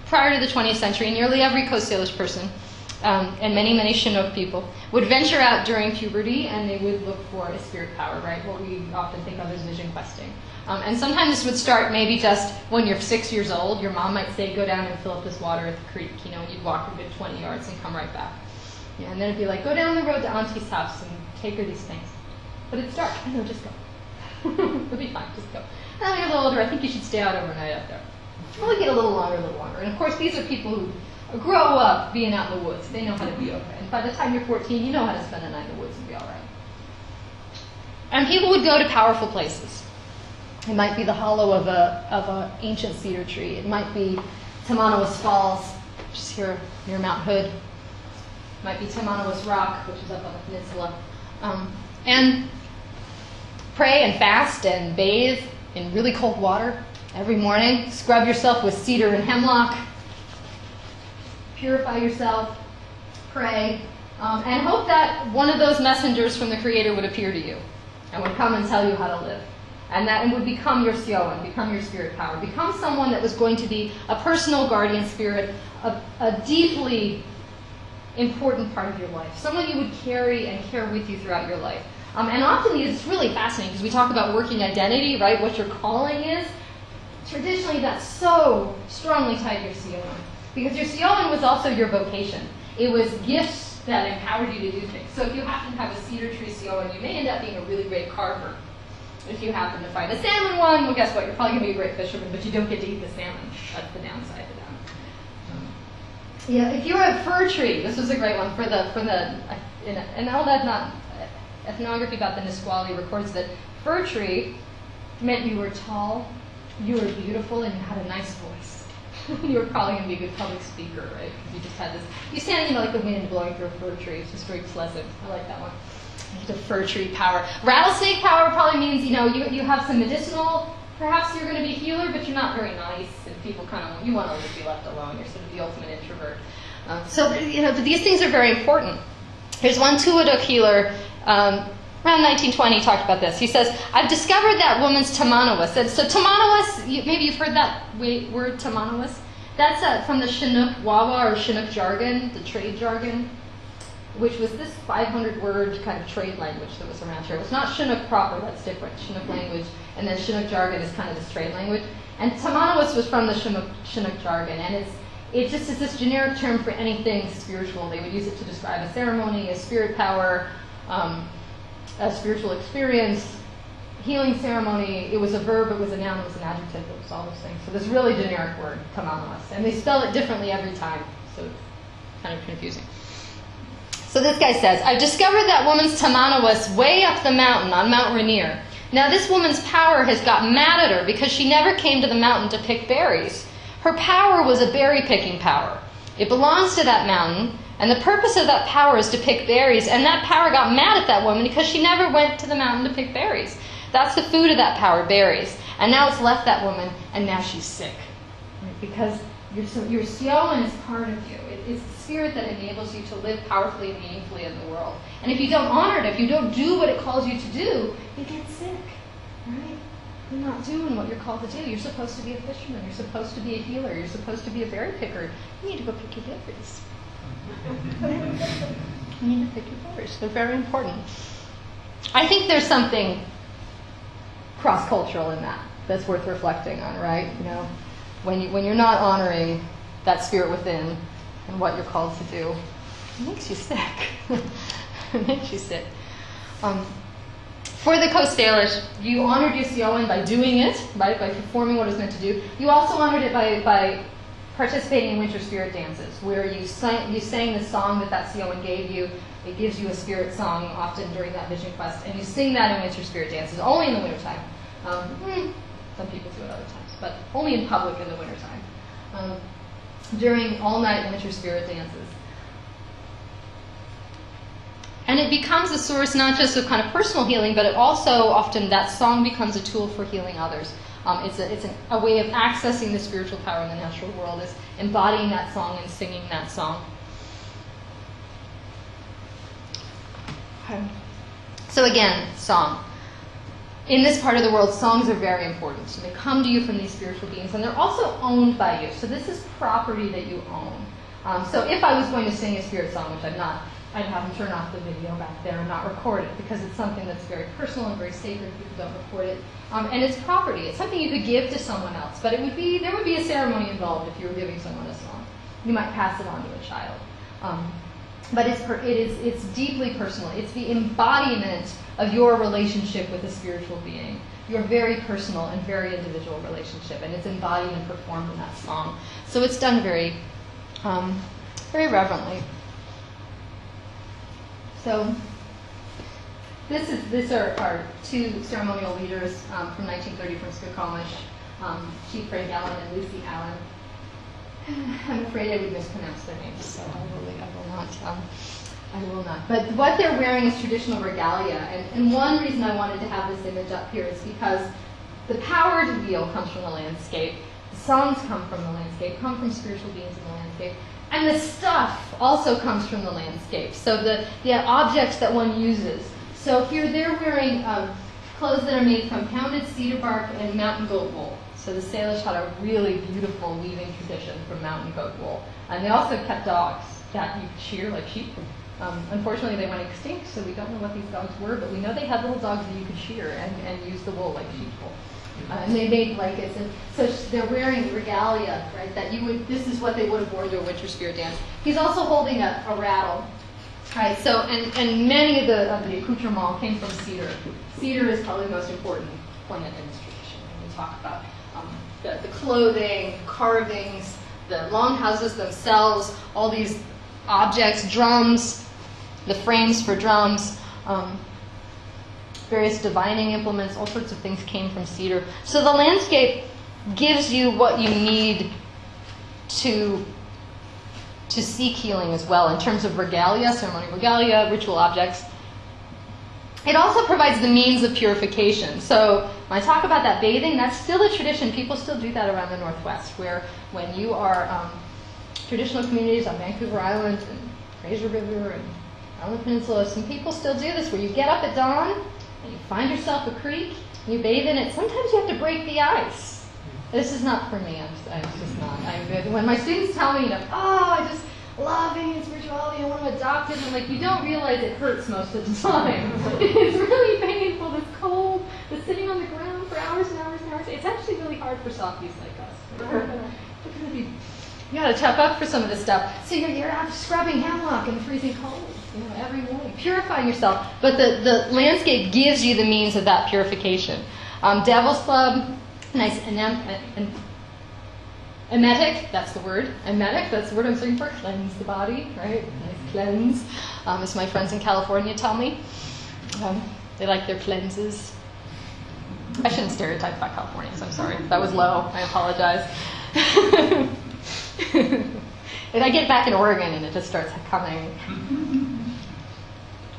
prior to the 20th century, nearly every Coast Salish person and many, many Chinook people would venture out during puberty, and they would look for a spirit power, right? What we often think of as vision questing. And sometimes this would start maybe just when you're 6 years old. Your mom might say, go down and fill up this water at the creek, you know, and you'd walk a good 20 yards and come right back. Yeah, and then it'd be like, go down the road to Auntie's house and take her these things. But it's dark. I know, just go. It'll be fine, just go. And then when you're a little older, I think you should stay out overnight out there. Well, we get a little longer. And of course, these are people who grow up being out in the woods. They know how to be okay. And by the time you're 14, you know how to spend a night in the woods and be all right. And people would go to powerful places. It might be the hollow of a ancient cedar tree. It might be Tamanawas Falls, which is here near Mount Hood. It might be Tamanawas Rock, which is up on the peninsula. And pray and fast and bathe in really cold water every morning. Scrub yourself with cedar and hemlock. Purify yourself. Pray. And hope that one of those messengers from the Creator would appear to you and would come and tell you how to live. And that would become your sioan, become your spirit power, become someone that was going to be a personal guardian spirit, a deeply important part of your life, someone you would carry and care with you throughout your life. And often it's really fascinating because we talk about working identity, right, what your calling is. Traditionally, that's so strongly tied to your sioan, because your sioan was also your vocation. It was gifts that empowered you to do things. So if you happen to have a cedar tree sioan, you may end up being a really great carver. If you happen to find a salmon one, well, guess what? You're probably going to be a great fisherman, but you don't get to eat the salmon. That's the downside to them. Yeah, if you're a fir tree, this was a great one and all that not ethnography about the Nisqually records that fir tree meant you were tall, you were beautiful, and you had a nice voice. You were probably going to be a good public speaker, right? Because you just had this. You sound, like the wind blowing through a fir tree. It's just very pleasant. I like that one. The fir tree power. Rattlesnake power probably means, you have some medicinal, perhaps you're going to be a healer, but you're not very nice, and people you want to be left alone. You're sort of the ultimate introvert. But these things are very important. There's one Tuaduk healer, around 1920, talked about this. He says, I've discovered that woman's Tamanawas. And so Tamanawas, maybe you've heard that word Tamanawas. That's from the Chinook Wawa or Chinook jargon, the trade jargon, which was this 500-word kind of trade language that was around here. It was not Chinook proper, that's different, Chinook language, and then Chinook jargon is kind of this trade language. And Tamanawas was from the Chinook jargon, and it just is this generic term for anything spiritual. They would use it to describe a ceremony, a spirit power, a spiritual experience, healing ceremony. It was a verb, it was a noun, it was an adjective, it was all those things. So this really generic word, Tamanawas, and they spell it differently every time, so it's kind of confusing. So this guy says, I've discovered that woman's Tamanawas way up the mountain on Mount Rainier. Now this woman's power has got mad at her because she never came to the mountain to pick berries. Her power was a berry-picking power. It belongs to that mountain, and the purpose of that power is to pick berries, and that power got mad at that woman because she never went to the mountain to pick berries. That's the food of that power, berries. And now it's left that woman, and now she's sick. Right? Because your sioan is part of you. It's the spirit that enables you to live powerfully and meaningfully in the world. And if you don't honor it, if you don't do what it calls you to do, you get sick, right? You're not doing what you're called to do. You're supposed to be a fisherman. You're supposed to be a healer. You're supposed to be a berry picker. You need to go pick your berries. You need to pick your berries. They're very important. I think there's something cross-cultural in that's worth reflecting on, right? When you're not honoring that spirit within and what you're called to do, it makes you sick. It makes you sick. For the Coast Salish, you honored your sioan by doing it, right, by performing what it was meant to do. You also honored it by participating in winter spirit dances, where you sang the song that sioan gave you. It gives you a spirit song often during that vision quest, and you sing that in winter spirit dances, only in the wintertime. Some people do it other times, but only in public in the wintertime. During all-night winter spirit dances. And it becomes a source not just of kind of personal healing, but it also often that song becomes a tool for healing others. It's a way of accessing the spiritual power in the natural world, is embodying that song and singing that song. So again, song. in this part of the world, songs are very important. So they come to you from these spiritual beings, and they're also owned by you. So this is property that you own. So if I was going to sing a spirit song, which I'm not, I'd have them turn off the video back there and not record it, because it's something that's very personal and very sacred. People don't record it. And it's property. It's something you could give to someone else, but there would be a ceremony involved if you were giving someone a song. You might pass it on to a child. But it's deeply personal. It's the embodiment of your relationship with a spiritual being. Your very personal and very individual relationship, and it's embodied and performed in that song. So it's done very, very reverently. So these are our two ceremonial leaders from 1930 from Squamish, Chief Frank Allen and Lucy Allen. I'm afraid I would mispronounce their names, so I will not. But what they're wearing is traditional regalia, and one reason I wanted to have this image up here is because the power to heal comes from the landscape, the songs come from the landscape, come from spiritual beings in the landscape, and the stuff also comes from the landscape, so the objects that one uses. So here they're wearing clothes that are made from pounded cedar bark and mountain goat wool. So the Salish had a really beautiful weaving tradition from mountain goat wool. And they also kept dogs that you shear like sheep. Unfortunately, they went extinct, so we don't know what these dogs were, but we know they had little dogs that you could shear and use the wool like sheep wool. And they made blankets, and so they're wearing regalia, right? This is what they would have worn to a winter spirit dance. He's also holding a rattle, right? So, and many of the accoutrements came from cedar. Cedar is probably the most important plant in this tradition when we talk about the clothing, carvings, the longhouses themselves, all these objects, drums, the frames for drums, various divining implements, all sorts of things came from cedar. So the landscape gives you what you need to seek healing as well in terms of regalia, ceremonial regalia, ritual objects. It also provides the means of purification. So when I talk about that bathing, that's still a tradition. People still do that around the Northwest, where when you are traditional communities on Vancouver Island and Fraser River and on the peninsula, some people still do this, where you get up at dawn and you find yourself a creek, and you bathe in it. Sometimes you have to break the ice. This is not for me. I'm just not. When my students tell me, I just love being in spirituality, I want to adopt it, I'm like, you don't realize it hurts most of the time. It's really painful, it's cold, the sitting on the ground for hours and hours and hours. It's actually really hard for softies like us. You got to tough up for some of this stuff. So you're out scrubbing hemlock in the freezing cold, every morning, purifying yourself. But the landscape gives you the means of that purification. Devil's Club, nice emetic, that's the word. Emetic, that's the word I'm saying for cleanse the body, right? Nice cleanse, as my friends in California tell me. They like their cleanses. I shouldn't stereotype about Californians, I'm sorry. That was low, I apologize. And I get back in Oregon and it just starts coming.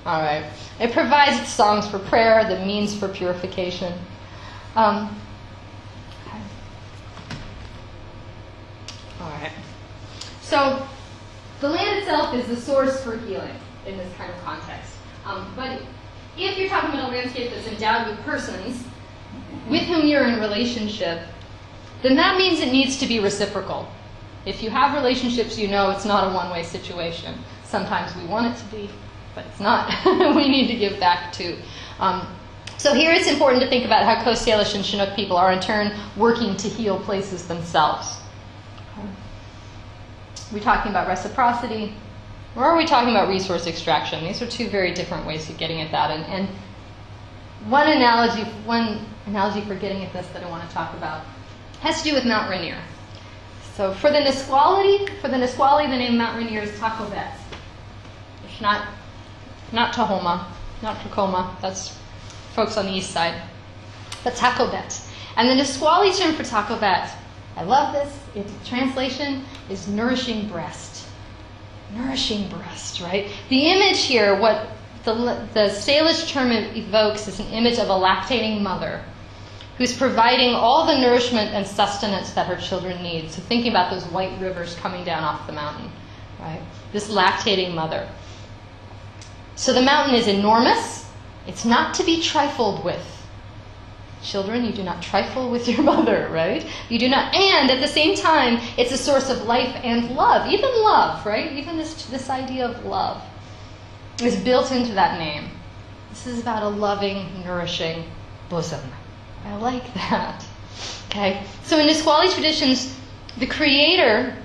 All right. It provides songs for prayer, the means for purification. All right. So the land itself is the source for healing in this kind of context. But if you're talking about a landscape that's endowed with persons with whom you're in relationship, then that means it needs to be reciprocal. If you have relationships, you know it's not a one-way situation. Sometimes we want it to be, but it's not. We need to give back too. So here it's important to think about how Coast Salish and Chinook people are in turn working to heal places themselves. Are we talking about reciprocity, or are we talking about resource extraction? These are two very different ways of getting at that. And one analogy for getting at this that I want to talk about has to do with Mount Rainier. So for the Nisqually, the name Mount Rainier is Tacobet. It's not Tahoma, not Tacoma. That's folks on the east side. But Tacobet. And the Nisqually term for Tacobet, I love this. Its translation is nourishing breast. Nourishing breast, right? The image here, what the Salish term evokes is an image of a lactating mother who's providing all the nourishment and sustenance that her children need. So thinking about those white rivers coming down off the mountain, right? This lactating mother. So the mountain is enormous. It's not to be trifled with. Children, you do not trifle with your mother, right? You do not, and at the same time, it's a source of life and love. Even love, right? Even this idea of love is built into that name. This is about a loving, nourishing bosom. I like that. Okay? So in Nisqually traditions, the Creator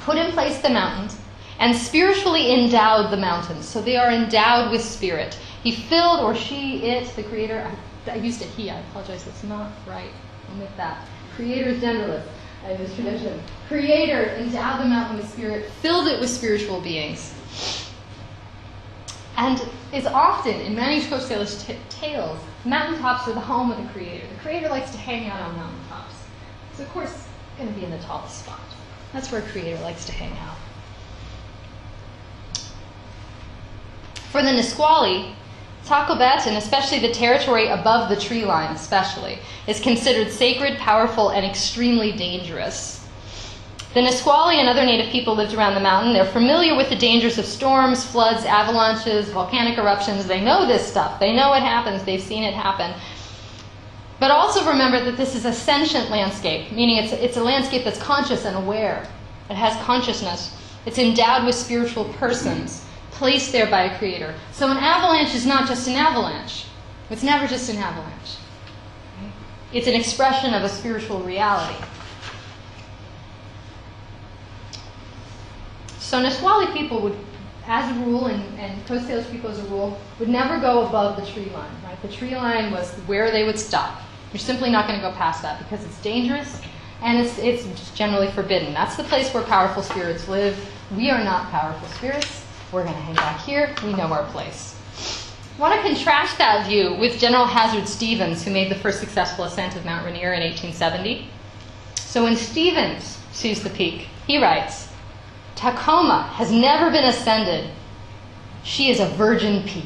put in place the mountains and spiritually endowed the mountains. So they are endowed with spirit. He filled, or she, it, the Creator. I used a he. I apologize. That's not right. Omit that. Creator is genderless in this tradition. Creator endowed the mountain with spirit, filled it with spiritual beings. And is often, in many Coast Salish tales, mountaintops are the home of the Creator. The Creator likes to hang out on mountaintops. So, of course, going to be in the tallest spot. That's where Creator likes to hang out. For the Nisqually, Tacobet, and especially the territory above the tree line especially, is considered sacred, powerful, and extremely dangerous. The Nisqually and other native people lived around the mountain. They're familiar with the dangers of storms, floods, avalanches, volcanic eruptions. They know this stuff. They know it happens. They've seen it happen. But also remember that this is a sentient landscape, meaning it's a landscape that's conscious and aware. It has consciousness. It's endowed with spiritual persons, placed there by a Creator. So an avalanche is not just an avalanche. It's never just an avalanche. It's an expression of a spiritual reality. So Nisqually people would, as a rule, and Coast Salish people as a rule, would never go above the tree line. Right? The tree line was where they would stop. You're simply not going to go past that because it's dangerous and it's just generally forbidden. That's the place where powerful spirits live. We are not powerful spirits. We're going to hang back here. We know our place. I want to contrast that view with General Hazard Stevens, who made the first successful ascent of Mount Rainier in 1870. So when Stevens sees the peak, he writes, "Tacoma has never been ascended. She is a virgin peak.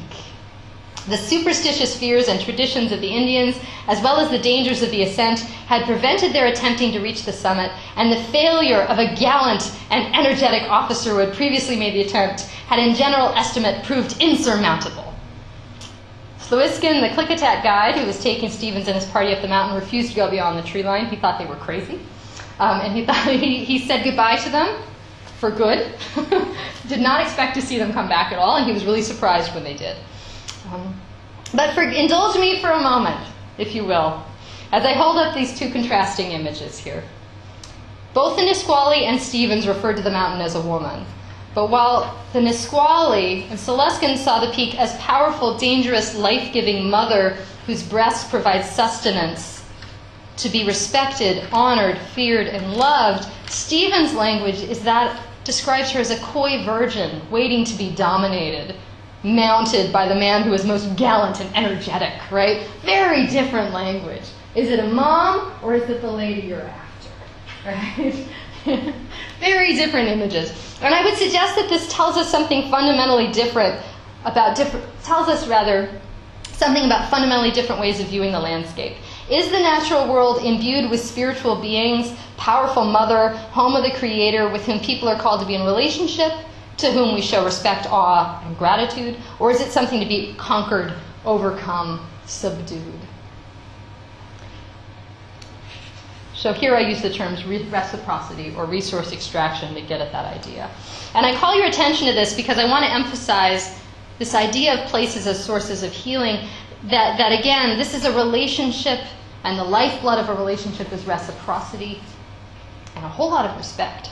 The superstitious fears and traditions of the Indians, as well as the dangers of the ascent, had prevented their attempting to reach the summit, and the failure of a gallant and energetic officer who had previously made the attempt had in general estimate proved insurmountable." Sloiskin, the Klickitat guide who was taking Stevens and his party up the mountain, refused to go beyond the tree line. He thought they were crazy. And he said goodbye to them for good. Did not expect to see them come back at all, and he was really surprised when they did. But indulge me for a moment, if you will, as I hold up these two contrasting images here. Both the Nisqually and Stevens referred to the mountain as a woman. But while the Nisqually and Sloiskin saw the peak as powerful, dangerous, life-giving mother whose breast provides sustenance, to be respected, honored, feared, and loved, Stevens' language is that describes her as a coy virgin waiting to be dominated, mounted by the man who is most gallant and energetic, right? Very different language. Is it a mom or is it the lady you're after, right? Very different images. And I would suggest that this tells us something fundamentally different something about fundamentally different ways of viewing the landscape. Is the natural world imbued with spiritual beings, powerful mother, home of the Creator, with whom people are called to be in relationship, to whom we show respect, awe, and gratitude? Or is it something to be conquered, overcome, subdued? So here I use the terms reciprocity or resource extraction to get at that idea. And I call your attention to this because I want to emphasize this idea of places as sources of healing, that again, this is a relationship, and the lifeblood of a relationship is reciprocity and a whole lot of respect.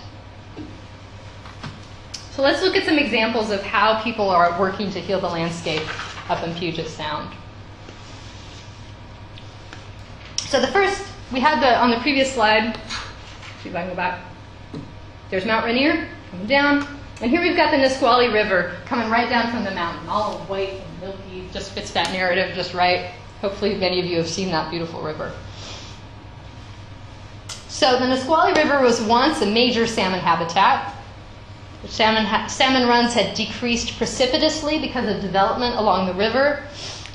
So let's look at some examples of how people are working to heal the landscape up in Puget Sound. So the first, we had on the previous slide, see if I can go back. There's Mount Rainier coming down. And here we've got the Nisqually River coming right down from the mountain, all white and milky, just fits that narrative just right. Hopefully many of you have seen that beautiful river. So the Nisqually River was once a major salmon habitat. The salmon runs had decreased precipitously because of development along the river.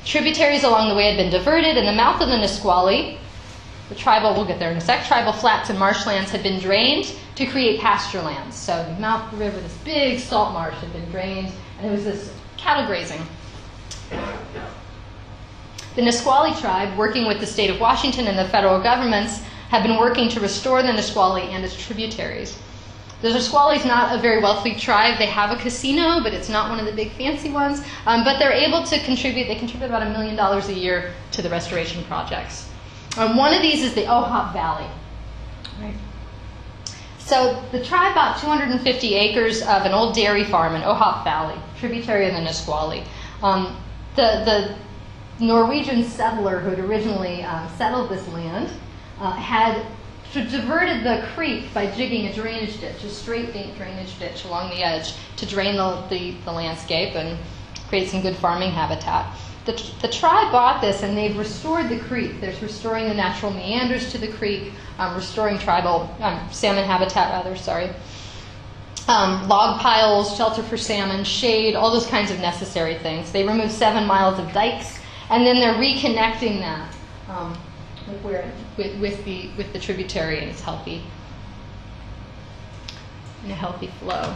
Tributaries along the way had been diverted, and the mouth of the Nisqually, we'll get there in a sec, tribal flats and marshlands had been drained to create pasture lands. So the mouth of the river, this big salt marsh had been drained, and there was this cattle grazing. The Nisqually tribe, working with the state of Washington and the federal governments, have been working to restore the Nisqually and its tributaries. The Nisqually is not a very wealthy tribe. They have a casino, but it's not one of the big fancy ones. But they're able to contribute. They contribute about $1 million a year to the restoration projects. One of these is the Ohop Valley. Right. So the tribe bought 250 acres of an old dairy farm in Ohop Valley, tributary of the Nisqually. The Norwegian settler who had originally settled this land had diverted the creek by digging a drainage ditch, a straight drainage ditch along the edge to drain the landscape and create some good farming habitat. The tribe bought this and they've restored the creek. They're restoring the natural meanders to the creek, restoring tribal salmon habitat, log piles, shelter for salmon, shade, all those kinds of necessary things. They removed 7 miles of dikes, and then they're reconnecting that with the tributary in its healthy flow.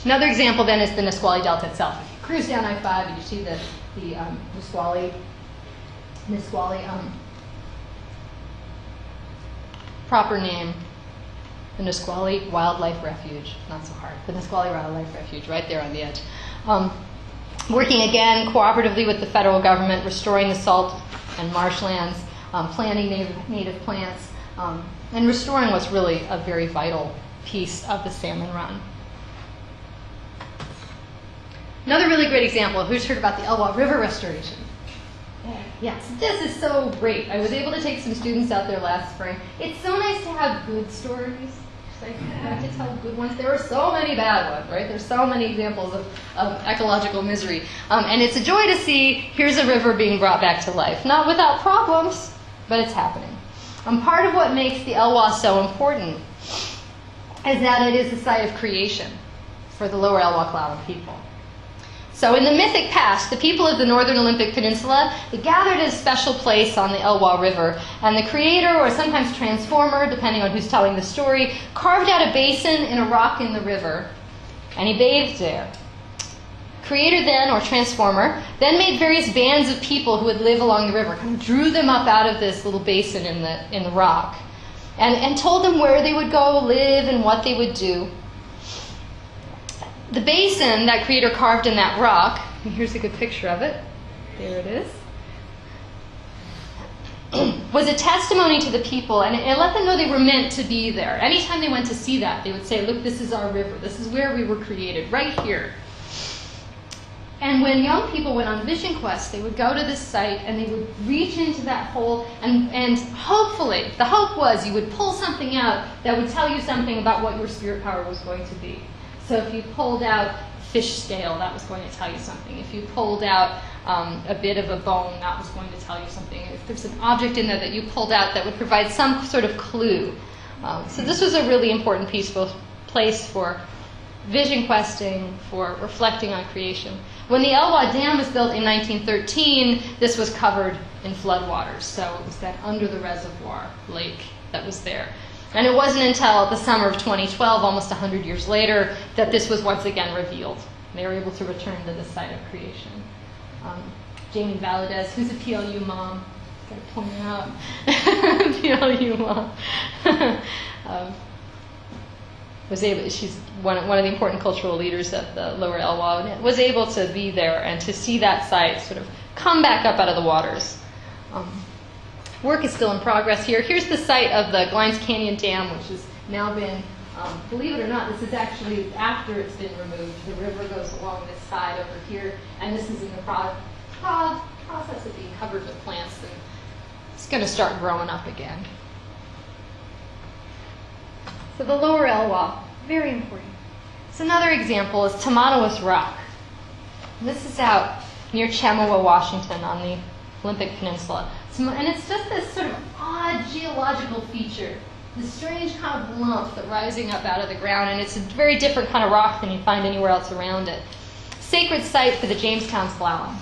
Another example then is the Nisqually Delta itself. If you cruise down I-5, you see the Nisqually proper name, the Nisqually Wildlife Refuge. Not so hard. The Nisqually Wildlife Refuge, right there on the edge. Working again cooperatively with the federal government, restoring the salt and marshlands, planting native plants, and restoring what's really a very vital piece of the salmon run. Another really great example, who's heard about the Elwha River restoration? Yes, this is so great. I was able to take some students out there last spring. It's so nice to have good stories. I like to tell good ones. There are so many bad ones, right? There's so many examples of ecological misery. And it's a joy to see, here's a river being brought back to life. Not without problems, but it's happening. Part of what makes the Elwha so important is that it is the site of creation for the lower Elwha Clallam people. So in the mythic past, the people of the northern Olympic Peninsula, they gathered at a special place on the Elwha River, and the creator, or sometimes transformer, depending on who's telling the story, carved out a basin in a rock in the river, and he bathed there. Creator then, or transformer, then made various bands of people who would live along the river, kind of drew them up out of this little basin in the rock, and told them where they would go live and what they would do. The basin that creator carved in that rock, and here's a good picture of it, there it is, was a testimony to the people, and it let them know they were meant to be there. Anytime they went to see that, they would say, look, this is our river, this is where we were created, right here. And when young people went on vision quests, they would go to this site and they would reach into that hole, and hopefully, the hope was you would pull something out that would tell you something about what your spirit power was going to be. So if you pulled out fish scale, that was going to tell you something. If you pulled out a bit of a bone, that was going to tell you something. If there's an object in there that you pulled out that would provide some sort of clue. So this was a really important place for vision questing, for reflecting on creation. When the Elwha Dam was built in 1913, this was covered in floodwaters. So it was that under the reservoir lake that was there. And it wasn't until the summer of 2012, almost 100 years later, that this was once again revealed. They were able to return to the site of creation. Jamie Valadez, who's a PLU mom, got to point her out. PLU mom. She's one of the important cultural leaders of the lower Elwha, and was able to be there and to see that site sort of come back up out of the waters. Work is still in progress here. Here's the site of the Glines Canyon Dam, which has now been, believe it or not, this is actually after it's been removed. The river goes along this side over here, and this is in the process of being covered with plants, and it's going to start growing up again. So the lower Elwha, very important. So another example is Tamanoas Rock. This is out near Chemawa, Washington, on the Olympic Peninsula. And it's just this sort of odd geological feature, this strange kind of lump that rising up out of the ground, and it's a very different kind of rock than you find anywhere else around it. Sacred site for the Jamestown Slalom.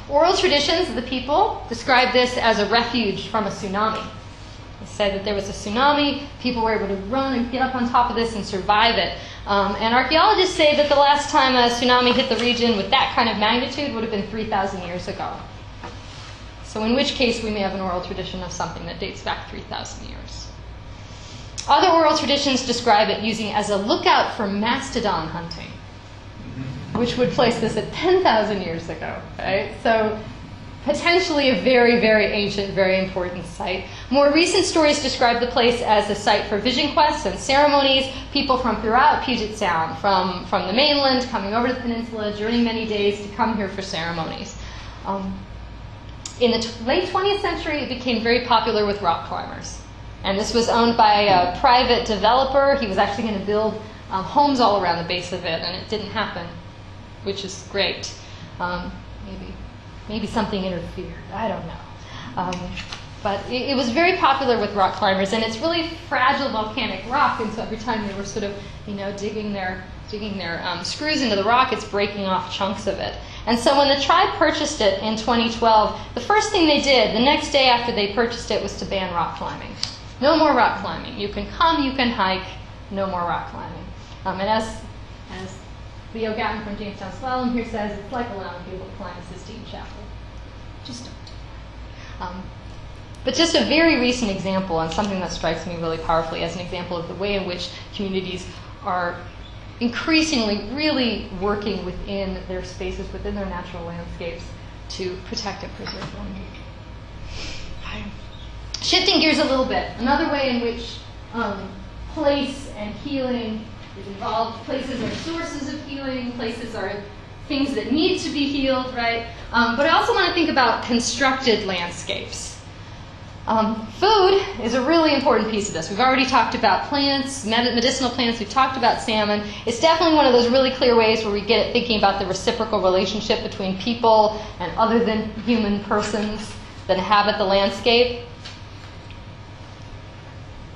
Oral traditions of the people describe this as a refuge from a tsunami. They said that there was a tsunami, people were able to run and get up on top of this and survive it. And archaeologists say that the last time a tsunami hit the region with that kind of magnitude would have been 3,000 years ago. So in which case we may have an oral tradition of something that dates back 3,000 years. Other oral traditions describe it using as a lookout for mastodon hunting, which would place this at 10,000 years ago, right? So potentially a very, very ancient, very important site. More recent stories describe the place as a site for vision quests and ceremonies. People from throughout Puget Sound, from the mainland, coming over to the peninsula, journeying many days to come here for ceremonies. In the late 20th century, it became very popular with rock climbers. And this was owned by a private developer. He was actually going to build homes all around the base of it, and it didn't happen, which is great. Maybe something interfered. I don't know. But it was very popular with rock climbers, and it's really fragile volcanic rock, and so every time they were sort of, digging their screws into the rock, it's breaking off chunks of it. And so when the tribe purchased it in 2012, the first thing they did the next day after they purchased it was to ban rock climbing. No more rock climbing. You can come, you can hike, no more rock climbing. And as Leo Gatton from Jamestown Slalom here says, it's like allowing people to climb a Sistine Chapel. Just don't. But just a very recent example, and something that strikes me really powerfully as an example of the way in which communities are increasingly really working within their spaces, within their natural landscapes, to protect and preserve them. Shifting gears a little bit, another way in which place and healing is involved. Places are sources of healing. Places are things that need to be healed, right? But I also want to think about constructed landscapes. Food is a really important piece of this. We've already talked about plants, medicinal plants. We've talked about salmon. It's definitely one of those really clear ways where we get at thinking about the reciprocal relationship between people and other than human persons that inhabit the landscape.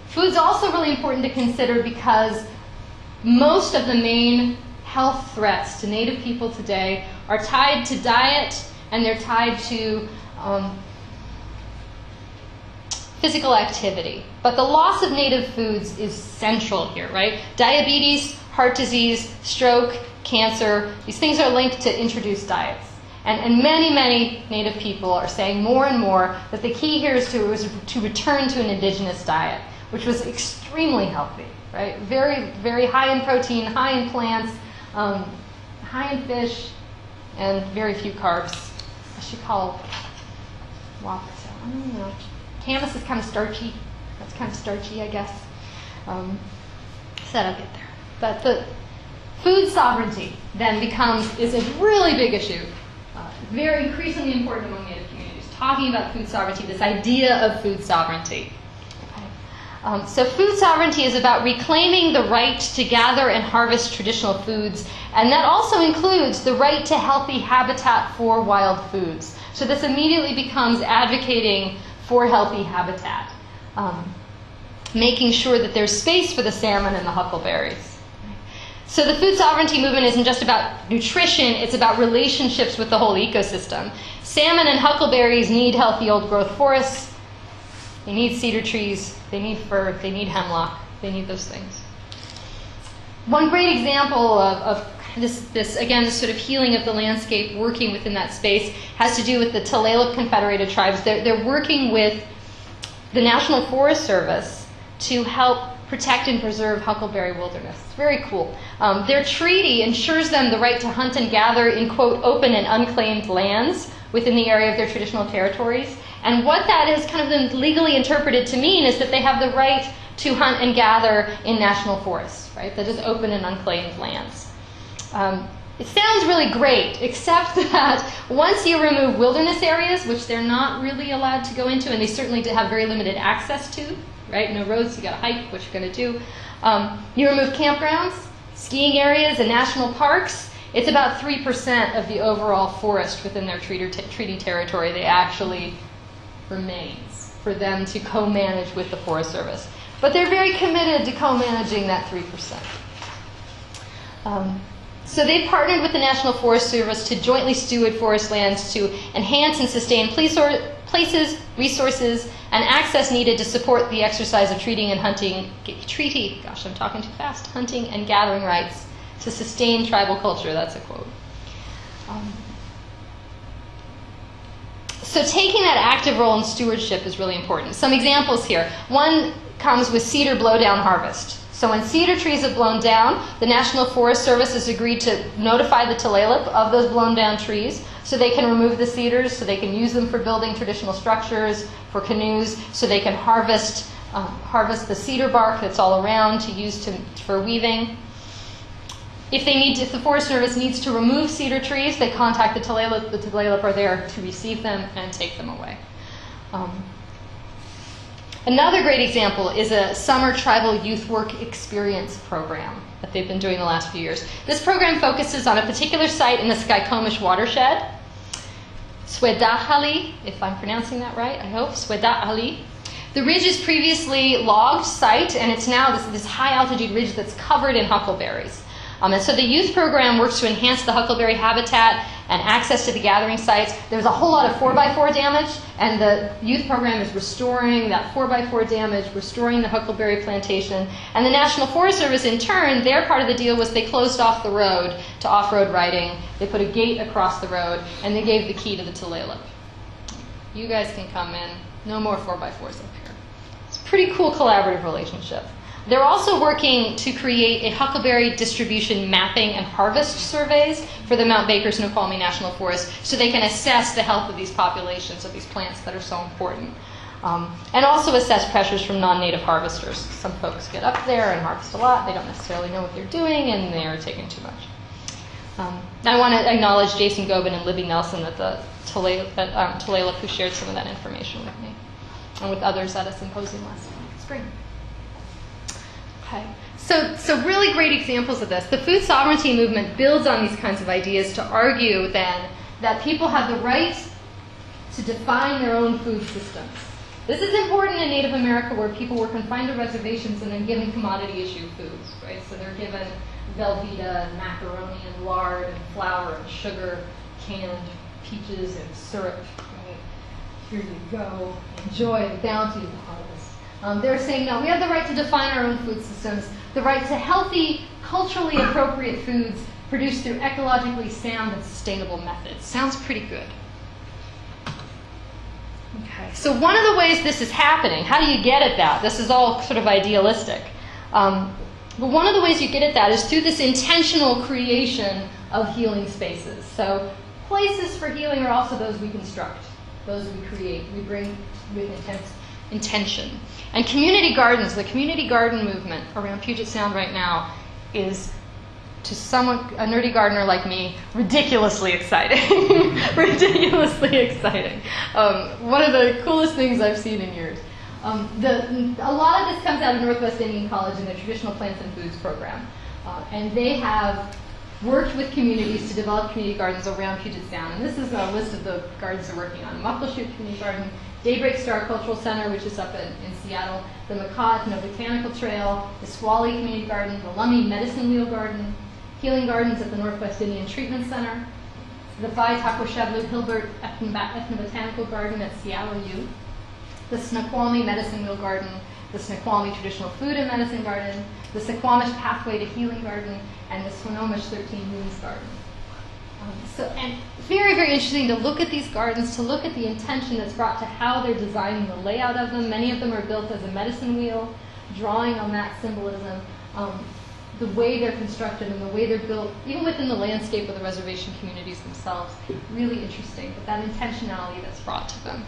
Food's also really important to consider because most of the main health threats to Native people today are tied to diet, and they're tied to physical activity. But the loss of native foods is central here, right? Diabetes, heart disease, stroke, cancer, these things are linked to introduced diets. And many, many Native people are saying more and more that the key here is to return to an indigenous diet, which was extremely healthy, right? Very, very high in protein, high in plants, high in fish, and very few carbs. I should call I don't know. Camas is kind of starchy. That's kind of starchy, I guess. So that'll get there. But the food sovereignty then is a really big issue. Very increasingly important among Native communities. Talking about food sovereignty, this idea of food sovereignty. Okay. So food sovereignty is about reclaiming the right to gather and harvest traditional foods, and that also includes the right to healthy habitat for wild foods. So this immediately becomes advocating for healthy habitat, making sure that there's space for the salmon and the huckleberries. So the food sovereignty movement isn't just about nutrition, it's about relationships with the whole ecosystem. Salmon and huckleberries need healthy old growth forests, they need cedar trees, they need fir, they need hemlock, they need those things. One great example of this again, this sort of healing of the landscape, working within that space, has to do with the Tulalip Confederated Tribes. They're working with the National Forest Service to help protect and preserve huckleberry wilderness. It's very cool. Their treaty ensures them the right to hunt and gather in, quote, open and unclaimed lands within the area of their traditional territories. And what that has kind of been legally interpreted to mean is that they have the right to hunt and gather in national forests, right? That is open and unclaimed lands. It sounds really great, except that once you remove wilderness areas, which they're not really allowed to go into, and they certainly have very limited access to, right? No roads, you got to hike, what you're going to do. You remove campgrounds, skiing areas, and national parks. It's about 3% of the overall forest within their treaty territory that actually remains for them to co-manage with the Forest Service. But they're very committed to co-managing that 3%. So they partnered with the National Forest Service to jointly steward forest lands to enhance and sustain places, resources, and access needed to support the exercise of hunting and gathering rights to sustain tribal culture. That's a quote. So taking that active role in stewardship is really important. Some examples here. One comes with cedar blowdown harvest. So when cedar trees have blown down, the National Forest Service has agreed to notify the Tulalip of those blown down trees so they can remove the cedars, so they can use them for building traditional structures, for canoes, so they can harvest the cedar bark that's all around to use for weaving. If the Forest Service needs to remove cedar trees, they contact the Tulalip. The Tulalip are there to receive them and take them away. Another great example is a summer tribal youth work experience program that they've been doing the last few years. This program focuses on a particular site in the Skykomish watershed, Swedahali, if I'm pronouncing that right, I hope, Swedahali. The ridge is previously logged site, and it's now this high altitude ridge that's covered in huckleberries. And so the youth program works to enhance the huckleberry habitat and access to the gathering sites. There's a whole lot of 4x4 damage, and the youth program is restoring that 4x4 damage, restoring the huckleberry plantation. And the National Forest Service, in turn, their part of the deal was they closed off the road to off-road riding. They put a gate across the road, and they gave the key to the Tulalip. You guys can come in. No more 4x4s up here. It's a pretty cool collaborative relationship. They're also working to create a huckleberry distribution mapping and harvest surveys for the Mount Baker Snoqualmie National Forest so they can assess the health of these populations of these plants that are so important. And also assess pressures from non-native harvesters. Some folks get up there and harvest a lot. They don't necessarily know what they're doing, and they're taking too much. I want to acknowledge Jason Gobin and Libby Nelson at the Tulalip who shared some of that information with me and with others at a symposium last spring. Okay. So really great examples of this. The food sovereignty movement builds on these kinds of ideas to argue then that people have the right to define their own food systems. This is important in Native America where people were confined to reservations and then given commodity issue foods, right? So they're given Velveeta and macaroni and lard and flour and sugar, canned peaches and syrup, right? Here you go. Enjoy the bounty of the harvest. They're saying, no, we have the right to define our own food systems, the right to healthy, culturally appropriate foods produced through ecologically sound and sustainable methods. Sounds pretty good. Okay, so one of the ways this is happening, how do you get at that? This is all sort of idealistic. But one of the ways you get at that is through this intentional creation of healing spaces. So places for healing are also those we construct, those we create, we bring with intention. And community gardens, the community garden movement around Puget Sound right now is, to someone, a nerdy gardener like me, ridiculously exciting. Ridiculously exciting. One of the coolest things I've seen in years. A lot of this comes out of Northwest Indian College in their Traditional Plants and Foods program. And they have worked with communities to develop community gardens around Puget Sound. And this is a list of the gardens they're working on. Muckleshoot Community Garden, Daybreak Star Cultural Center, which is up in Seattle, the Macaw Botanical Trail, the Squally Community Garden, the Lummi Medicine Wheel Garden, Healing Gardens at the Northwest Indian Treatment Center, the Phi Taquashevlu Hilbert Ethnobotanical Garden at Seattle U, the Snoqualmie Medicine Wheel Garden, the Snoqualmie Traditional Food and Medicine Garden, the Suquamish Pathway to Healing Garden, and the Swinomish 13 Moons Garden. And very, very interesting to look at these gardens, to look at the intention that's brought to how they're designing the layout of them. Many of them are built as a medicine wheel, drawing on that symbolism. The way they're constructed and the way they're built, even within the landscape of the reservation communities themselves, really interesting, but that intentionality that's brought to them.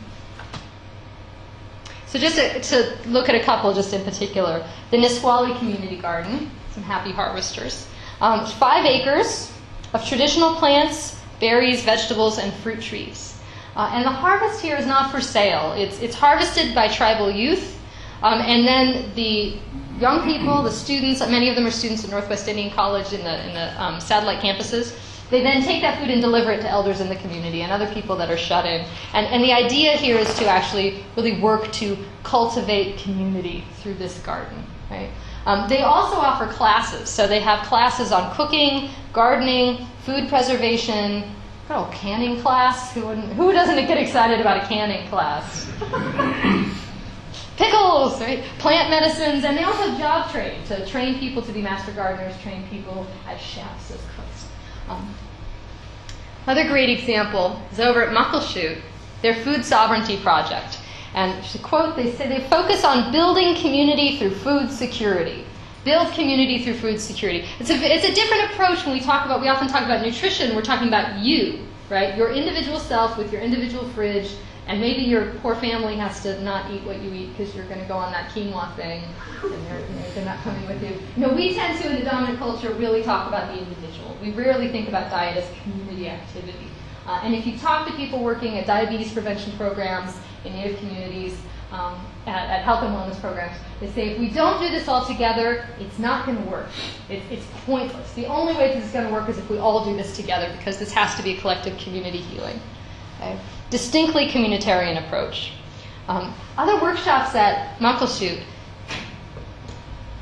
So just to look at a couple just in particular, the Nisqually Community Garden, some happy harvesters. 5 acres of traditional plants, berries, vegetables, and fruit trees. And the harvest here is not for sale. It's harvested by tribal youth, and then the young people, the students, many of them are students at Northwest Indian College in the satellite campuses. They then take that food and deliver it to elders in the community and other people that are shut in. And the idea here is to actually really work to cultivate community through this garden, right? They also offer classes. So they have classes on cooking, gardening, food preservation, oh, canning class. Who doesn't get excited about a canning class? Pickles, right? Plant medicines, and they also have job training to train people to be master gardeners, train people as chefs, as cooks. Another great example is over at Muckleshoot. their food sovereignty project. And to quote, they say they focus on building community through food security. Build community through food security. It's a different approach when we often talk about nutrition, we're talking about you, right? Your individual self with your individual fridge, and maybe your poor family has to not eat what you eat because you're going to go on that quinoa thing, and they're not coming with you. We tend to, in the dominant culture, really talk about the individual. We rarely think about diet as community activity. And if you talk to people working at diabetes prevention programs in Native communities, at health and wellness programs, they say if we don't do this all together, it's not going to work. It's pointless. The only way this is going to work is if we all do this together, because this has to be a collective community healing. Okay? Distinctly communitarian approach. Other workshops at Muckleshoot,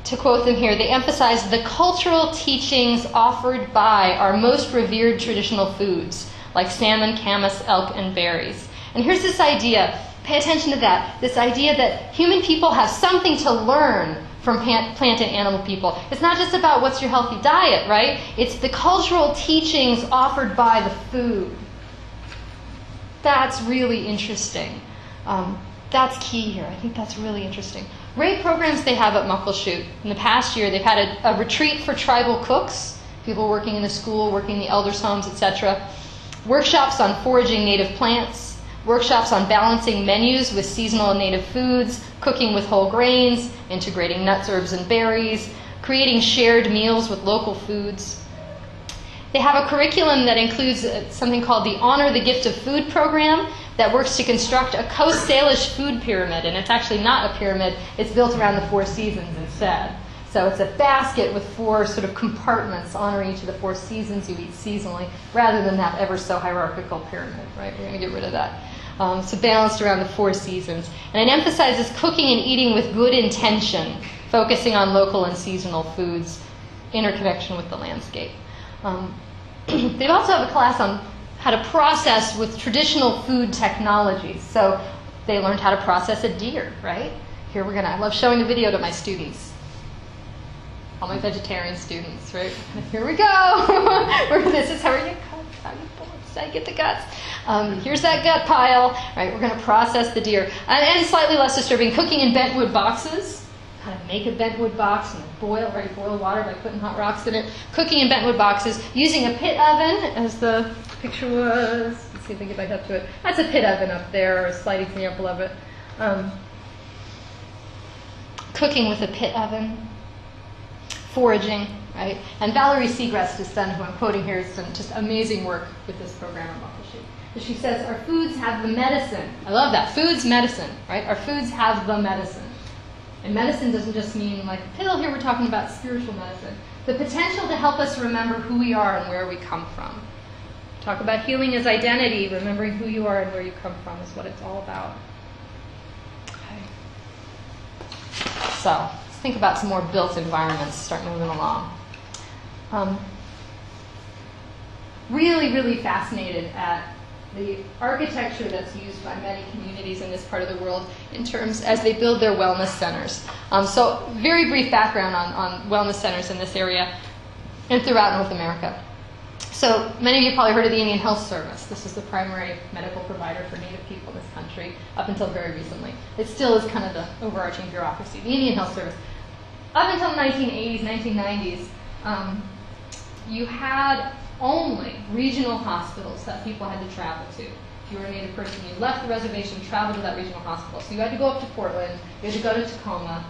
to quote them here, they emphasize the cultural teachings offered by our most revered traditional foods, like salmon, camas, elk, and berries. And here's this idea. Pay attention to that. This idea that human people have something to learn from plant and animal people. It's not just about what's your healthy diet, right? It's the cultural teachings offered by the food. That's really interesting. That's key here. I think that's really interesting. Great programs they have at Muckleshoot. In the past year, they've had a retreat for tribal cooks, people working in the school, working in the elders' homes, etc. Workshops on foraging native plants. Workshops on balancing menus with seasonal and native foods, cooking with whole grains, integrating nuts, herbs, and berries, creating shared meals with local foods. They have a curriculum that includes something called the Honor the Gift of Food program that works to construct a Coast Salish food pyramid. And it's actually not a pyramid, it's built around the 4 seasons instead. So it's a basket with 4 sort of compartments honoring each of the 4 seasons you eat seasonally, rather than that ever so hierarchical pyramid, right? We're going to get rid of that. So balanced around the 4 seasons. And it emphasizes cooking and eating with good intention, focusing on local and seasonal foods, interconnection with the landscape. They also have a class on how to process with traditional food technologies. So they learned how to process a deer, right? Here I love showing a video to my students. All my vegetarian students, right? Here we go. This is how you cut, how you pull it, how you get the guts. Here's that gut pile, right? We're going to process the deer. And slightly less disturbing, cooking in bentwood boxes. How to make a bentwood box and boil water by putting hot rocks in it. Cooking in bentwood boxes, using a pit oven, as the picture was. Let's see if I can get back up to it. That's a pit oven up there, or a slight example of it. Cooking with a pit oven. Foraging, right? And Valerie Segrest has done, who I'm quoting here, has done just amazing work with this program at Muckleshoot. But she says, our foods have the medicine. I love that. Foods, medicine, right? Our foods have the medicine. And medicine doesn't just mean like a pill. Here we're talking about spiritual medicine. The potential to help us remember who we are and where we come from. Talk about healing as identity. Remembering who you are and where you come from is what it's all about. Okay. So, think about some more built environments, start moving along. Really, really fascinated at the architecture that's used by many communities in this part of the world in terms as they build their wellness centers. So very brief background on wellness centers in this area and throughout North America. So many of you probably heard of the Indian Health Service. This is the primary medical provider for Native people in this country up until very recently. It still is kind of the overarching bureaucracy. The Indian Health Service. Up until the 1980s, 1990s, you had only regional hospitals that people had to travel to. If you were a Native person, you left the reservation, traveled to that regional hospital. So you had to go up to Portland, you had to go to Tacoma,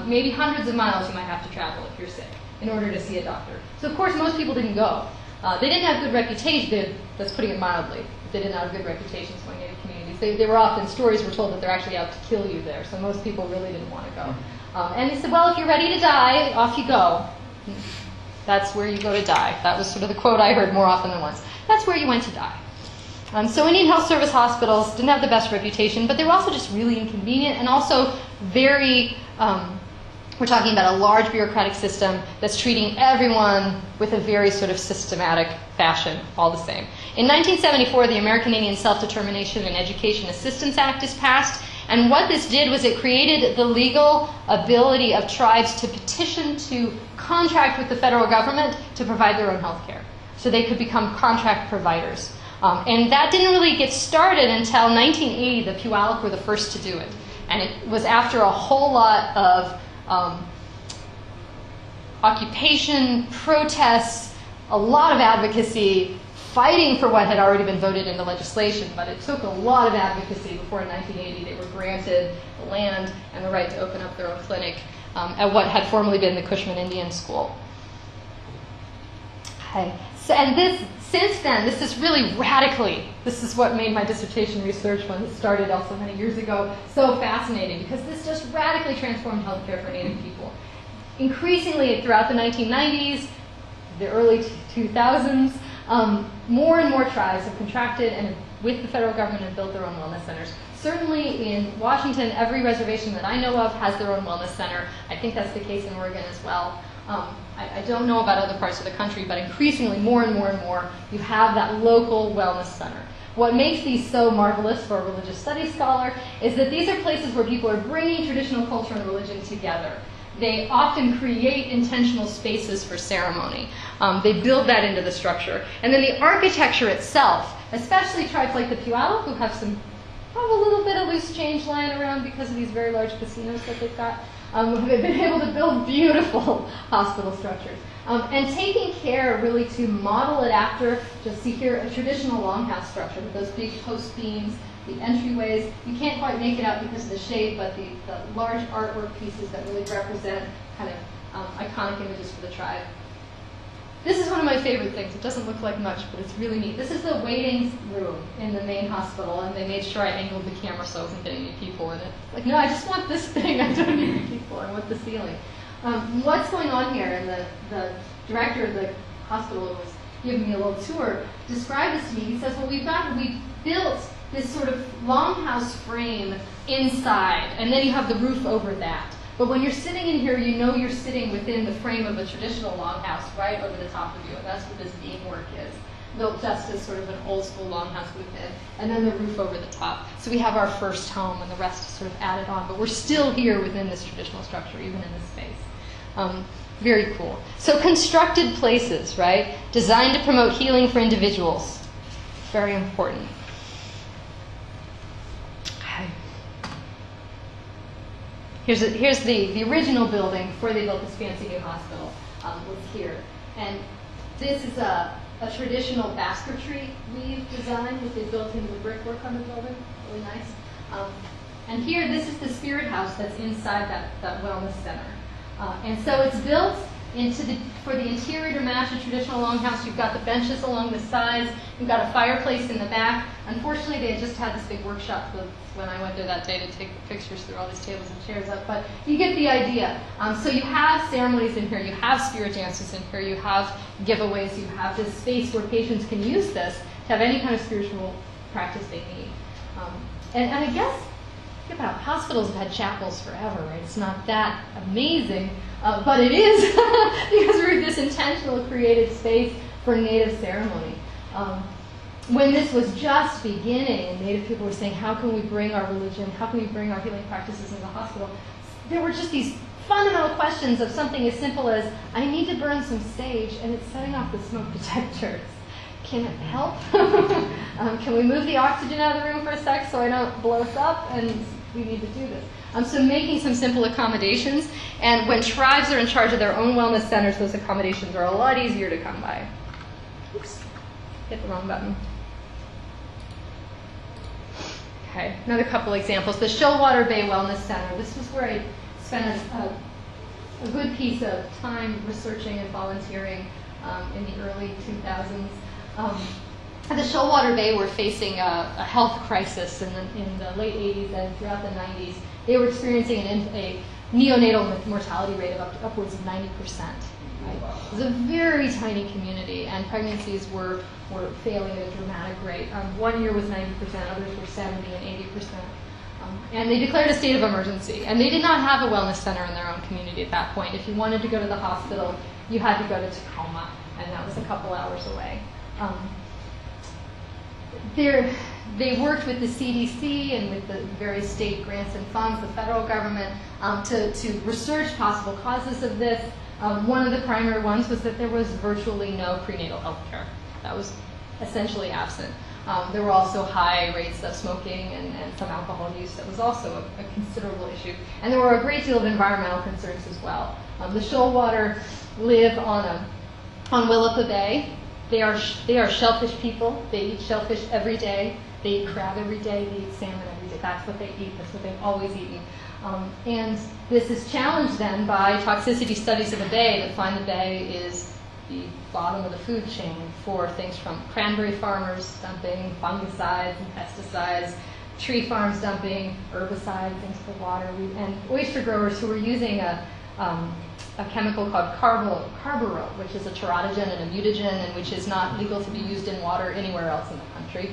maybe hundreds of miles you might have to travel if you're sick in order to see a doctor. So of course most people didn't go. They didn't have good reputation, that's putting it mildly. They didn't have good reputations among Native communities. They were often, stories were told that they're actually out to kill you there, so most people really didn't want to go. And they said, well, if you're ready to die, off you go. That's where you go to die. That was sort of the quote I heard more often than once. That's where you went to die. So Indian Health Service hospitals didn't have the best reputation, but they were also just really inconvenient and also very, we're talking about a large bureaucratic system that's treating everyone with a very sort of systematic fashion, all the same. In 1974, the American Indian Self-Determination and Education Assistance Act is passed, and what this did was it created the legal ability of tribes to petition to contract with the federal government to provide their own health care. So they could become contract providers. And that didn't really get started until 1980. The Puyallup were the first to do it. And it was after a whole lot of occupation, protests, a lot of advocacy, fighting for what had already been voted into legislation, but it took a lot of advocacy before in 1980 they were granted the land and the right to open up their own clinic at what had formerly been the Cushman Indian School. Okay. So, and this, since then, this is really radically, this is what made my dissertation research when it started also many years ago so fascinating, because this just radically transformed healthcare for Native people. Increasingly throughout the 1990s, the early 2000s, more and more tribes have contracted and with the federal government have built their own wellness centers. Certainly in Washington, every reservation that I know of has their own wellness center. I think that's the case in Oregon as well. I don't know about other parts of the country, but increasingly more and more and more, you have that local wellness center. What makes these so marvelous for a religious studies scholar is that these are places where people are bringing traditional culture and religion together. They often create intentional spaces for ceremony. They build that into the structure. And then the architecture itself, especially tribes like the Puyallup, who have a little bit of loose change lying around because of these very large casinos that they've got, have been able to build beautiful hospital structures. And taking care really to model it after, just see here, a traditional longhouse structure with those big post beams, the entryways. You can't quite make it out because of the shade, but the large artwork pieces that really represent kind of iconic images for the tribe. This is one of my favorite things. It doesn't look like much, but it's really neat. This is the waiting room in the main hospital, and they made sure I angled the camera so I wasn't getting any people in it. Like, no, I just want this thing. I don't need any people. I want the ceiling. What's going on here? And the director of the hospital who was giving me a little tour described this to me. He says, well, we built this sort of longhouse frame inside, and then you have the roof over that. But when you're sitting in here, you know you're sitting within the frame of a traditional longhouse right over the top of you, and that's what this beamwork is. Built just as sort of an old school longhouse within, and then the roof over the top. So we have our first home, and the rest is sort of added on, but we're still here within this traditional structure, even in this space. Very cool. So constructed places, right? Designed to promote healing for individuals. Very important. Here's the original building before they built this fancy new hospital, was here. And this is a traditional basketry weave design that they built into the brickwork on the building. Really nice. And here, this is the spirit house that's inside that wellness center. And so it's built for the interior to match a traditional longhouse. You've got the benches along the sides. You've got a fireplace in the back. Unfortunately, they had just had this big workshop when I went there that day to take the pictures through all these tables and chairs up. But you get the idea. So you have ceremonies in here. You have spirit dances in here. You have giveaways. You have this space where patients can use this to have any kind of spiritual practice they need. And I guess, think about it, hospitals have had chapels forever, right? It's not that amazing, but it is because we're this intentional created space for Native ceremony. When this was just beginning and Native people were saying, how can we bring our religion, how can we bring our healing practices into the hospital, there were just these fundamental questions of something as simple as, I need to burn some sage and it's setting off the smoke detectors. Can it help? Can we move the oxygen out of the room for a sec so I don't blow us up? And we need to do this. So making some simple accommodations, and when tribes are in charge of their own wellness centers, those accommodations are a lot easier to come by. Oops, hit the wrong button. Okay, another couple examples. The Shoalwater Bay Wellness Center. This was where I spent a good piece of time researching and volunteering in the early 2000s. The Shoalwater Bay were facing a health crisis in the late 80s and throughout the 90s. They were experiencing a neonatal mortality rate of upwards of 90%. Right? It was a very tiny community, and pregnancies were failing at a dramatic rate. 1 year was 90%, others were 70 and 80%. And they declared a state of emergency. And they did not have a wellness center in their own community at that point. If you wanted to go to the hospital, you had to go to Tacoma, and that was a couple hours away. They worked with the CDC and with the various state grants and funds, the federal government, to research possible causes of this. One of the primary ones was that there was virtually no prenatal health care. That was essentially absent. There were also high rates of smoking and some alcohol use that was also a considerable issue. And there were a great deal of environmental concerns as well. The shoalwater live on Willapa Bay. They are shellfish people. They eat shellfish every day. They eat crab every day. They eat salmon every day. That's what they eat. That's what they've always eaten. And this is challenged then by toxicity studies of the bay that find the bay is the bottom of the food chain for things from cranberry farmers dumping fungicides and pesticides, tree farms dumping herbicides into the water, and oyster growers who were using a chemical called carbaryl, which is a teratogen and a mutagen, and which is not legal to be used in water anywhere else in the country.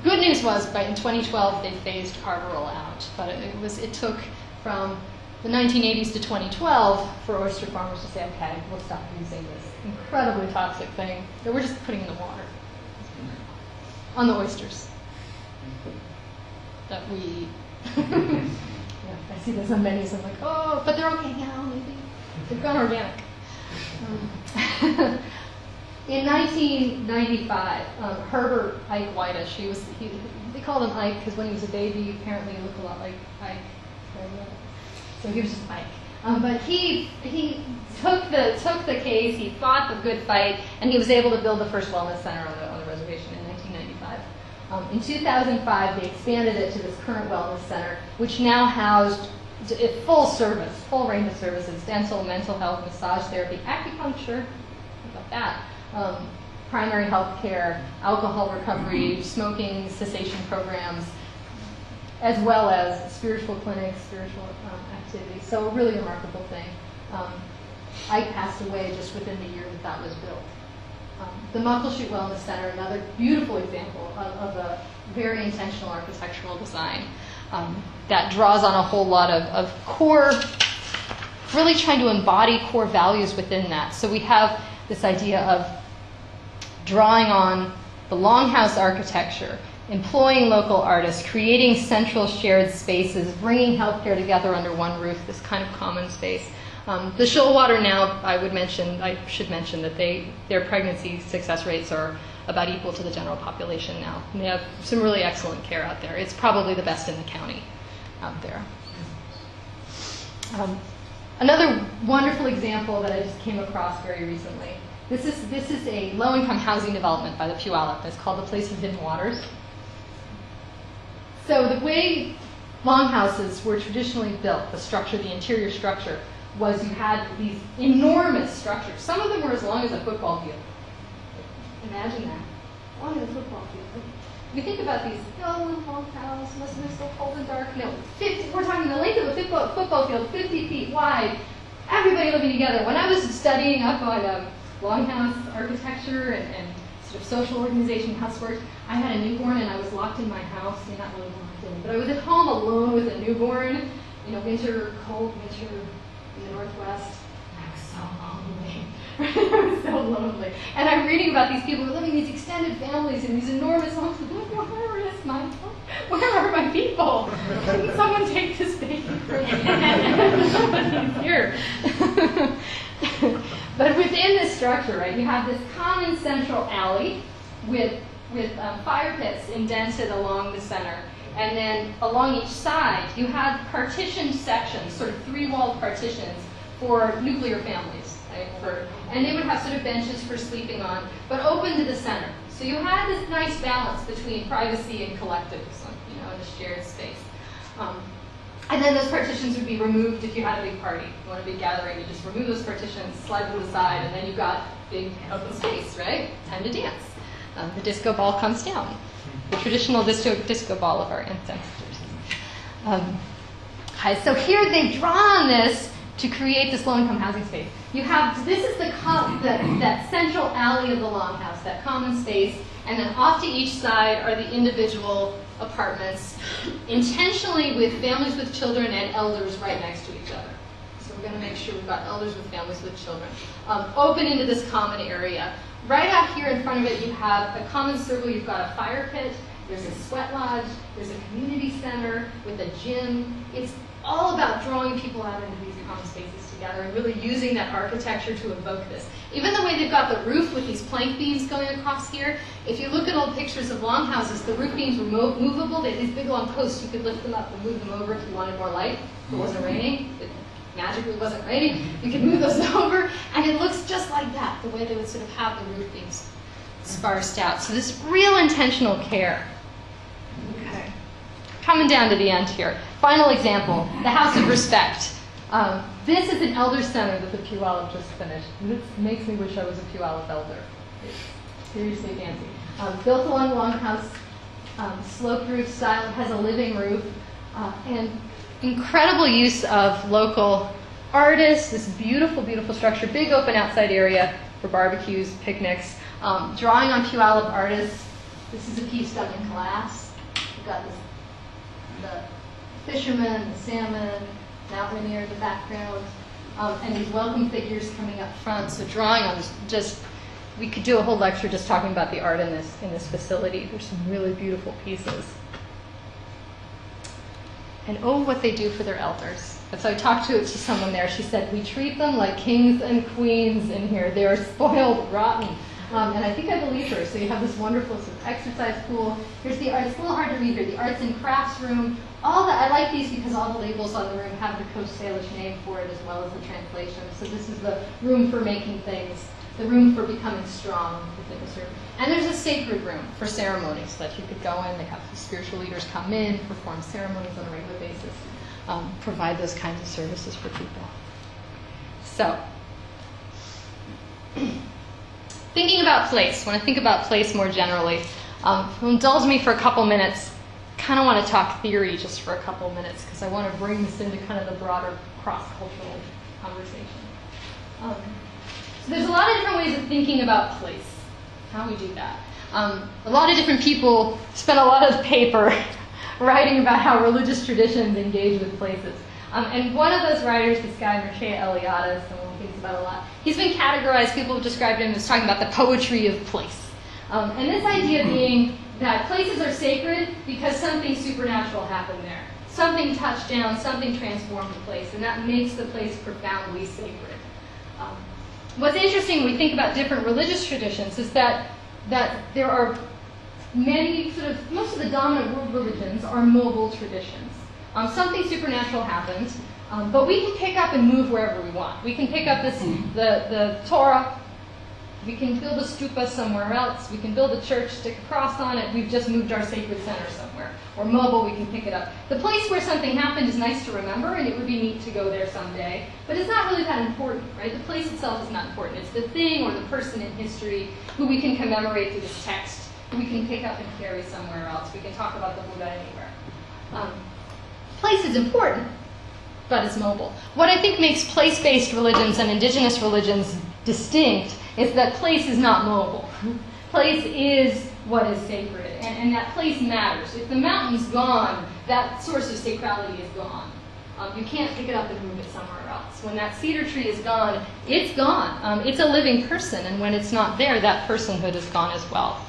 Good news was, in 2012, they phased carbaryl out, but it took from the 1980s to 2012 for oyster farmers to say, okay, we'll stop using this incredibly toxic thing that we're just putting in the water on the oysters that we eat. Yeah, I see this on menus. I'm like, oh, but they're okay now, maybe. They've gone organic. In 1995, Herbert Ike Whitish, they called him Ike because when he was a baby, apparently he looked a lot like Ike. So he was just Ike. But he took the case, he fought the good fight, and he was able to build the first wellness center on the reservation in 1995. In 2005, they expanded it to this current wellness center, which now housed full service, full range of services: dental, mental health, massage therapy, acupuncture, how about that? Primary health care, alcohol recovery, smoking cessation programs, as well as spiritual clinics, spiritual activities. So a really remarkable thing. Ike passed away just within the year that was built. The Muckleshoot Wellness Center, another beautiful example of a very intentional architectural design that draws on a whole lot of core, really trying to embody core values within that. So we have this idea of drawing on the longhouse architecture, employing local artists, creating central shared spaces, bringing healthcare together under one roof, this kind of common space. The shoalwater now, I should mention that their pregnancy success rates are about equal to the general population now. And they have some really excellent care out there. It's probably the best in the county out there. Another wonderful example that I just came across very recently. This is a low-income housing development by the Puyallup. It's called the Place of Hidden Waters. So the way longhouses were traditionally built, the interior structure, was you had these enormous structures. Some of them were as long as a football field. Imagine that, as long as a football field. We think about these, longhouse, must have been so cold and dark. No, we're talking the length of a football field, 50 feet wide, everybody living together. When I was studying up on longhouse architecture and sort of social organization housework, I had a newborn and I was locked in my house. Not really locked in, but I was at home alone with a newborn. Cold winter in the Northwest. I was so lonely. I was so lonely. And I'm reading about these people living in these extended families in these enormous homes. Where are my people? Can someone take this baby from me? Here. But within this structure, right, you have this common central alley with fire pits indented along the center. And then along each side, you have partitioned sections, sort of three-walled partitions for nuclear families. Right? And they would have sort of benches for sleeping on, but open to the center. So you had this nice balance between privacy and collectivism, in a shared space. And then those partitions would be removed if you had a big party. If you want a big gathering, you just remove those partitions, slide them aside, and then you've got big open space, right? Time to dance. The disco ball comes down. The traditional disco ball of our ancestors. So here they've drawn this to create this low-income housing space. This is that central alley of the longhouse, that common space, and then off to each side are the individual apartments, intentionally with families with children and elders right next to each other. So we're going to make sure we've got elders with families with children. Open into this common area. Right out here in front of it, you have a common circle. You've got a fire pit. There's a sweat lodge. There's a community center with a gym. It's all about drawing people out into these common spaces together. together and really using that architecture to evoke this. Even the way they've got the roof with these plank beams going across here, if you look at old pictures of longhouses, the roof beams were movable. They had these big long posts. You could lift them up and move them over if you wanted more light. If it wasn't raining, it magically wasn't raining, you could move those over, and it looks just like that, the way they would sort of have the roof beams sparsed out. So this real intentional care. Okay. Coming down to the end here. Final example, the House of Respect. This is an elder center that the Puyallup just finished. This makes me wish I was a Puyallup elder. It's seriously fancy. Built along the longhouse, sloped roof style, it has a living roof, and incredible use of local artists, this beautiful, beautiful structure, big open outside area for barbecues, picnics, drawing on Puyallup artists. This is a piece done in glass. We've got this, the fishermen, the salmon, Mount Rainier in the background, and these welcome figures coming up front. So drawing on just, we could do a whole lecture just talking about the art in this facility. There's some really beautiful pieces. And oh, what they do for their elders. And so I talked to someone there. She said, we treat them like kings and queens in here. They are spoiled, rotten. And I think I believe her. So you have this wonderful sort of exercise pool. Here's the art. It's a little hard to read here. The arts and crafts room. All that, I like these because all the labels on the room have the Coast Salish name for it as well as the translation. So this is the room for making things, the room for becoming strong within this room. And there's a sacred room for ceremonies so that you could go in. They have the spiritual leaders come in, perform ceremonies on a regular basis, provide those kinds of services for people. So, thinking about place, when I think about place more generally, indulge me for a couple minutes. Kind of want to talk theory just for a couple minutes because I want to bring this into kind of the broader cross-cultural conversation. So there's a lot of different ways of thinking about place, how we do that. A lot of different people spend a lot of paper writing about how religious traditions engage with places. And one of those writers, this guy, Mircea Eliade, someone thinks about a lot, he's been categorized, people have described him as talking about the poetry of place. And this idea being that places are sacred because something supernatural happened there. Something touched down, something transformed the place, and that makes the place profoundly sacred. What's interesting when we think about different religious traditions is that there are many, most of the dominant world religions are mobile traditions. Something supernatural happens, but we can pick up and move wherever we want. We can pick up the Torah. We can build a stupa somewhere else. We can build a church, stick a cross on it. We've just moved our sacred center somewhere. Or mobile, we can pick it up. The place where something happened is nice to remember, and it would be neat to go there someday. But it's not really that important, right? The place itself is not important. It's the thing or the person in history who we can commemorate through this text, who we can pick up and carry somewhere else. We can talk about the Buddha anywhere. Place is important, but it's mobile. What I think makes place-based religions and indigenous religions distinct is that place is not mobile. Place is what is sacred, and that place matters. If the mountain's gone, that source of sacrality is gone. You can't pick it up and move it somewhere else. When that cedar tree is gone, it's gone. It's a living person, and when it's not there, that personhood is gone as well.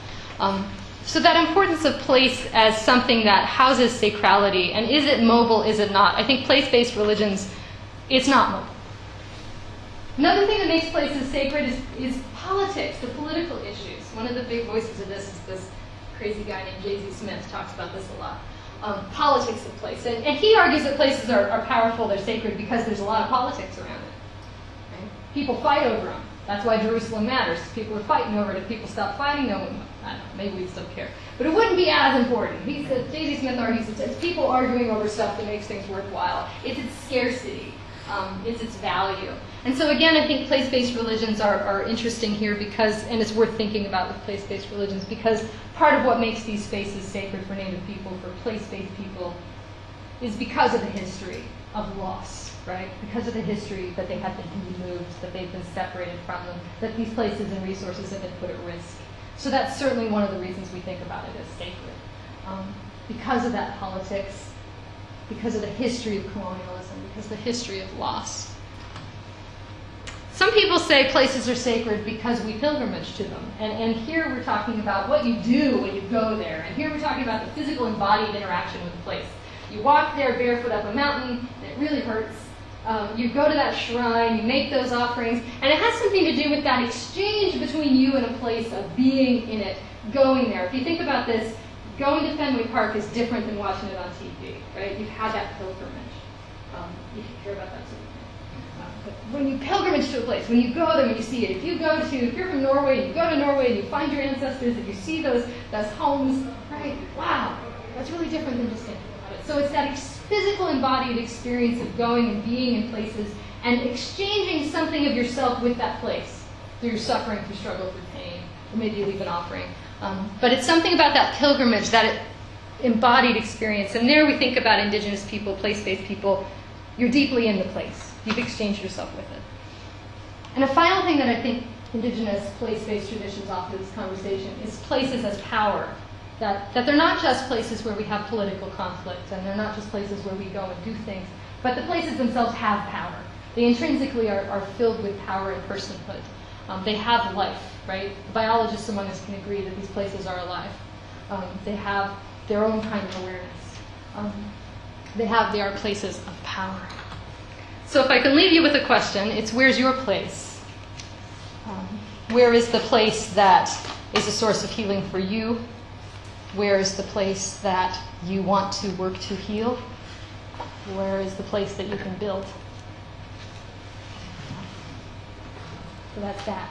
So that importance of place as something that houses sacrality, and is it mobile, is it not? I think place-based religions, it's not mobile. Another thing that makes places sacred is politics, the political issues. One of the big voices of this is this crazy guy named J.Z. Smith, talks about this a lot. Politics of place. And he argues that places are powerful, they're sacred, because there's a lot of politics around it. Right? People fight over them. That's why Jerusalem matters. People are fighting over it. If people stop fighting, no one, I don't know, maybe we'd still care. But it wouldn't be as important. J.Z. Smith argues it's people arguing over stuff that makes things worthwhile. It's its scarcity. It's its value. And so again, I think place-based religions are interesting here because, and it's worth thinking about with place-based religions, because part of what makes these spaces sacred for Native people, for place-based people, is because of the history of loss, right? Because of the history that they have been removed, that they've been separated from them, that these places and resources have been put at risk. So that's certainly one of the reasons we think about it as sacred. Because of that politics, because of the history of colonialism, because of the history of loss. Some people say places are sacred because we pilgrimage to them. And here we're talking about what you do when you go there. And here we're talking about the physical embodied interaction with the place. You walk there barefoot up a mountain, and it really hurts. You go to that shrine, you make those offerings, and it has something to do with that exchange between you and a place of being in it, going there. If you think about this, going to Fenway Park is different than watching it on TV, right? You've had that pilgrimage. You can hear about that sort of thing. But when you pilgrimage to a place, when you go there, when you see it, if you're from Norway, and you go to Norway and you find your ancestors, and you see those homes, right? Wow, that's really different than just thinking about it. So it's that physical embodied experience of going and being in places and exchanging something of yourself with that place through your suffering, through struggle, through pain, or maybe you leave an offering. But it's something about that pilgrimage, that embodied experience. And there we think about indigenous people, place-based people. You're deeply in the place. You've exchanged yourself with it. And a final thing that I think indigenous place-based traditions offer this conversation is places as power. That they're not just places where we have political conflict, and they're not just places where we go and do things, but the places themselves have power. They intrinsically are filled with power and personhood. They have life, right? Biologists among us can agree that these places are alive. They have their own kind of awareness. They are places of power. So if I can leave you with a question, it's where's your place? Where is the place that is a source of healing for you? Where is the place that you want to work to heal? Where is the place that you can build? So that's that.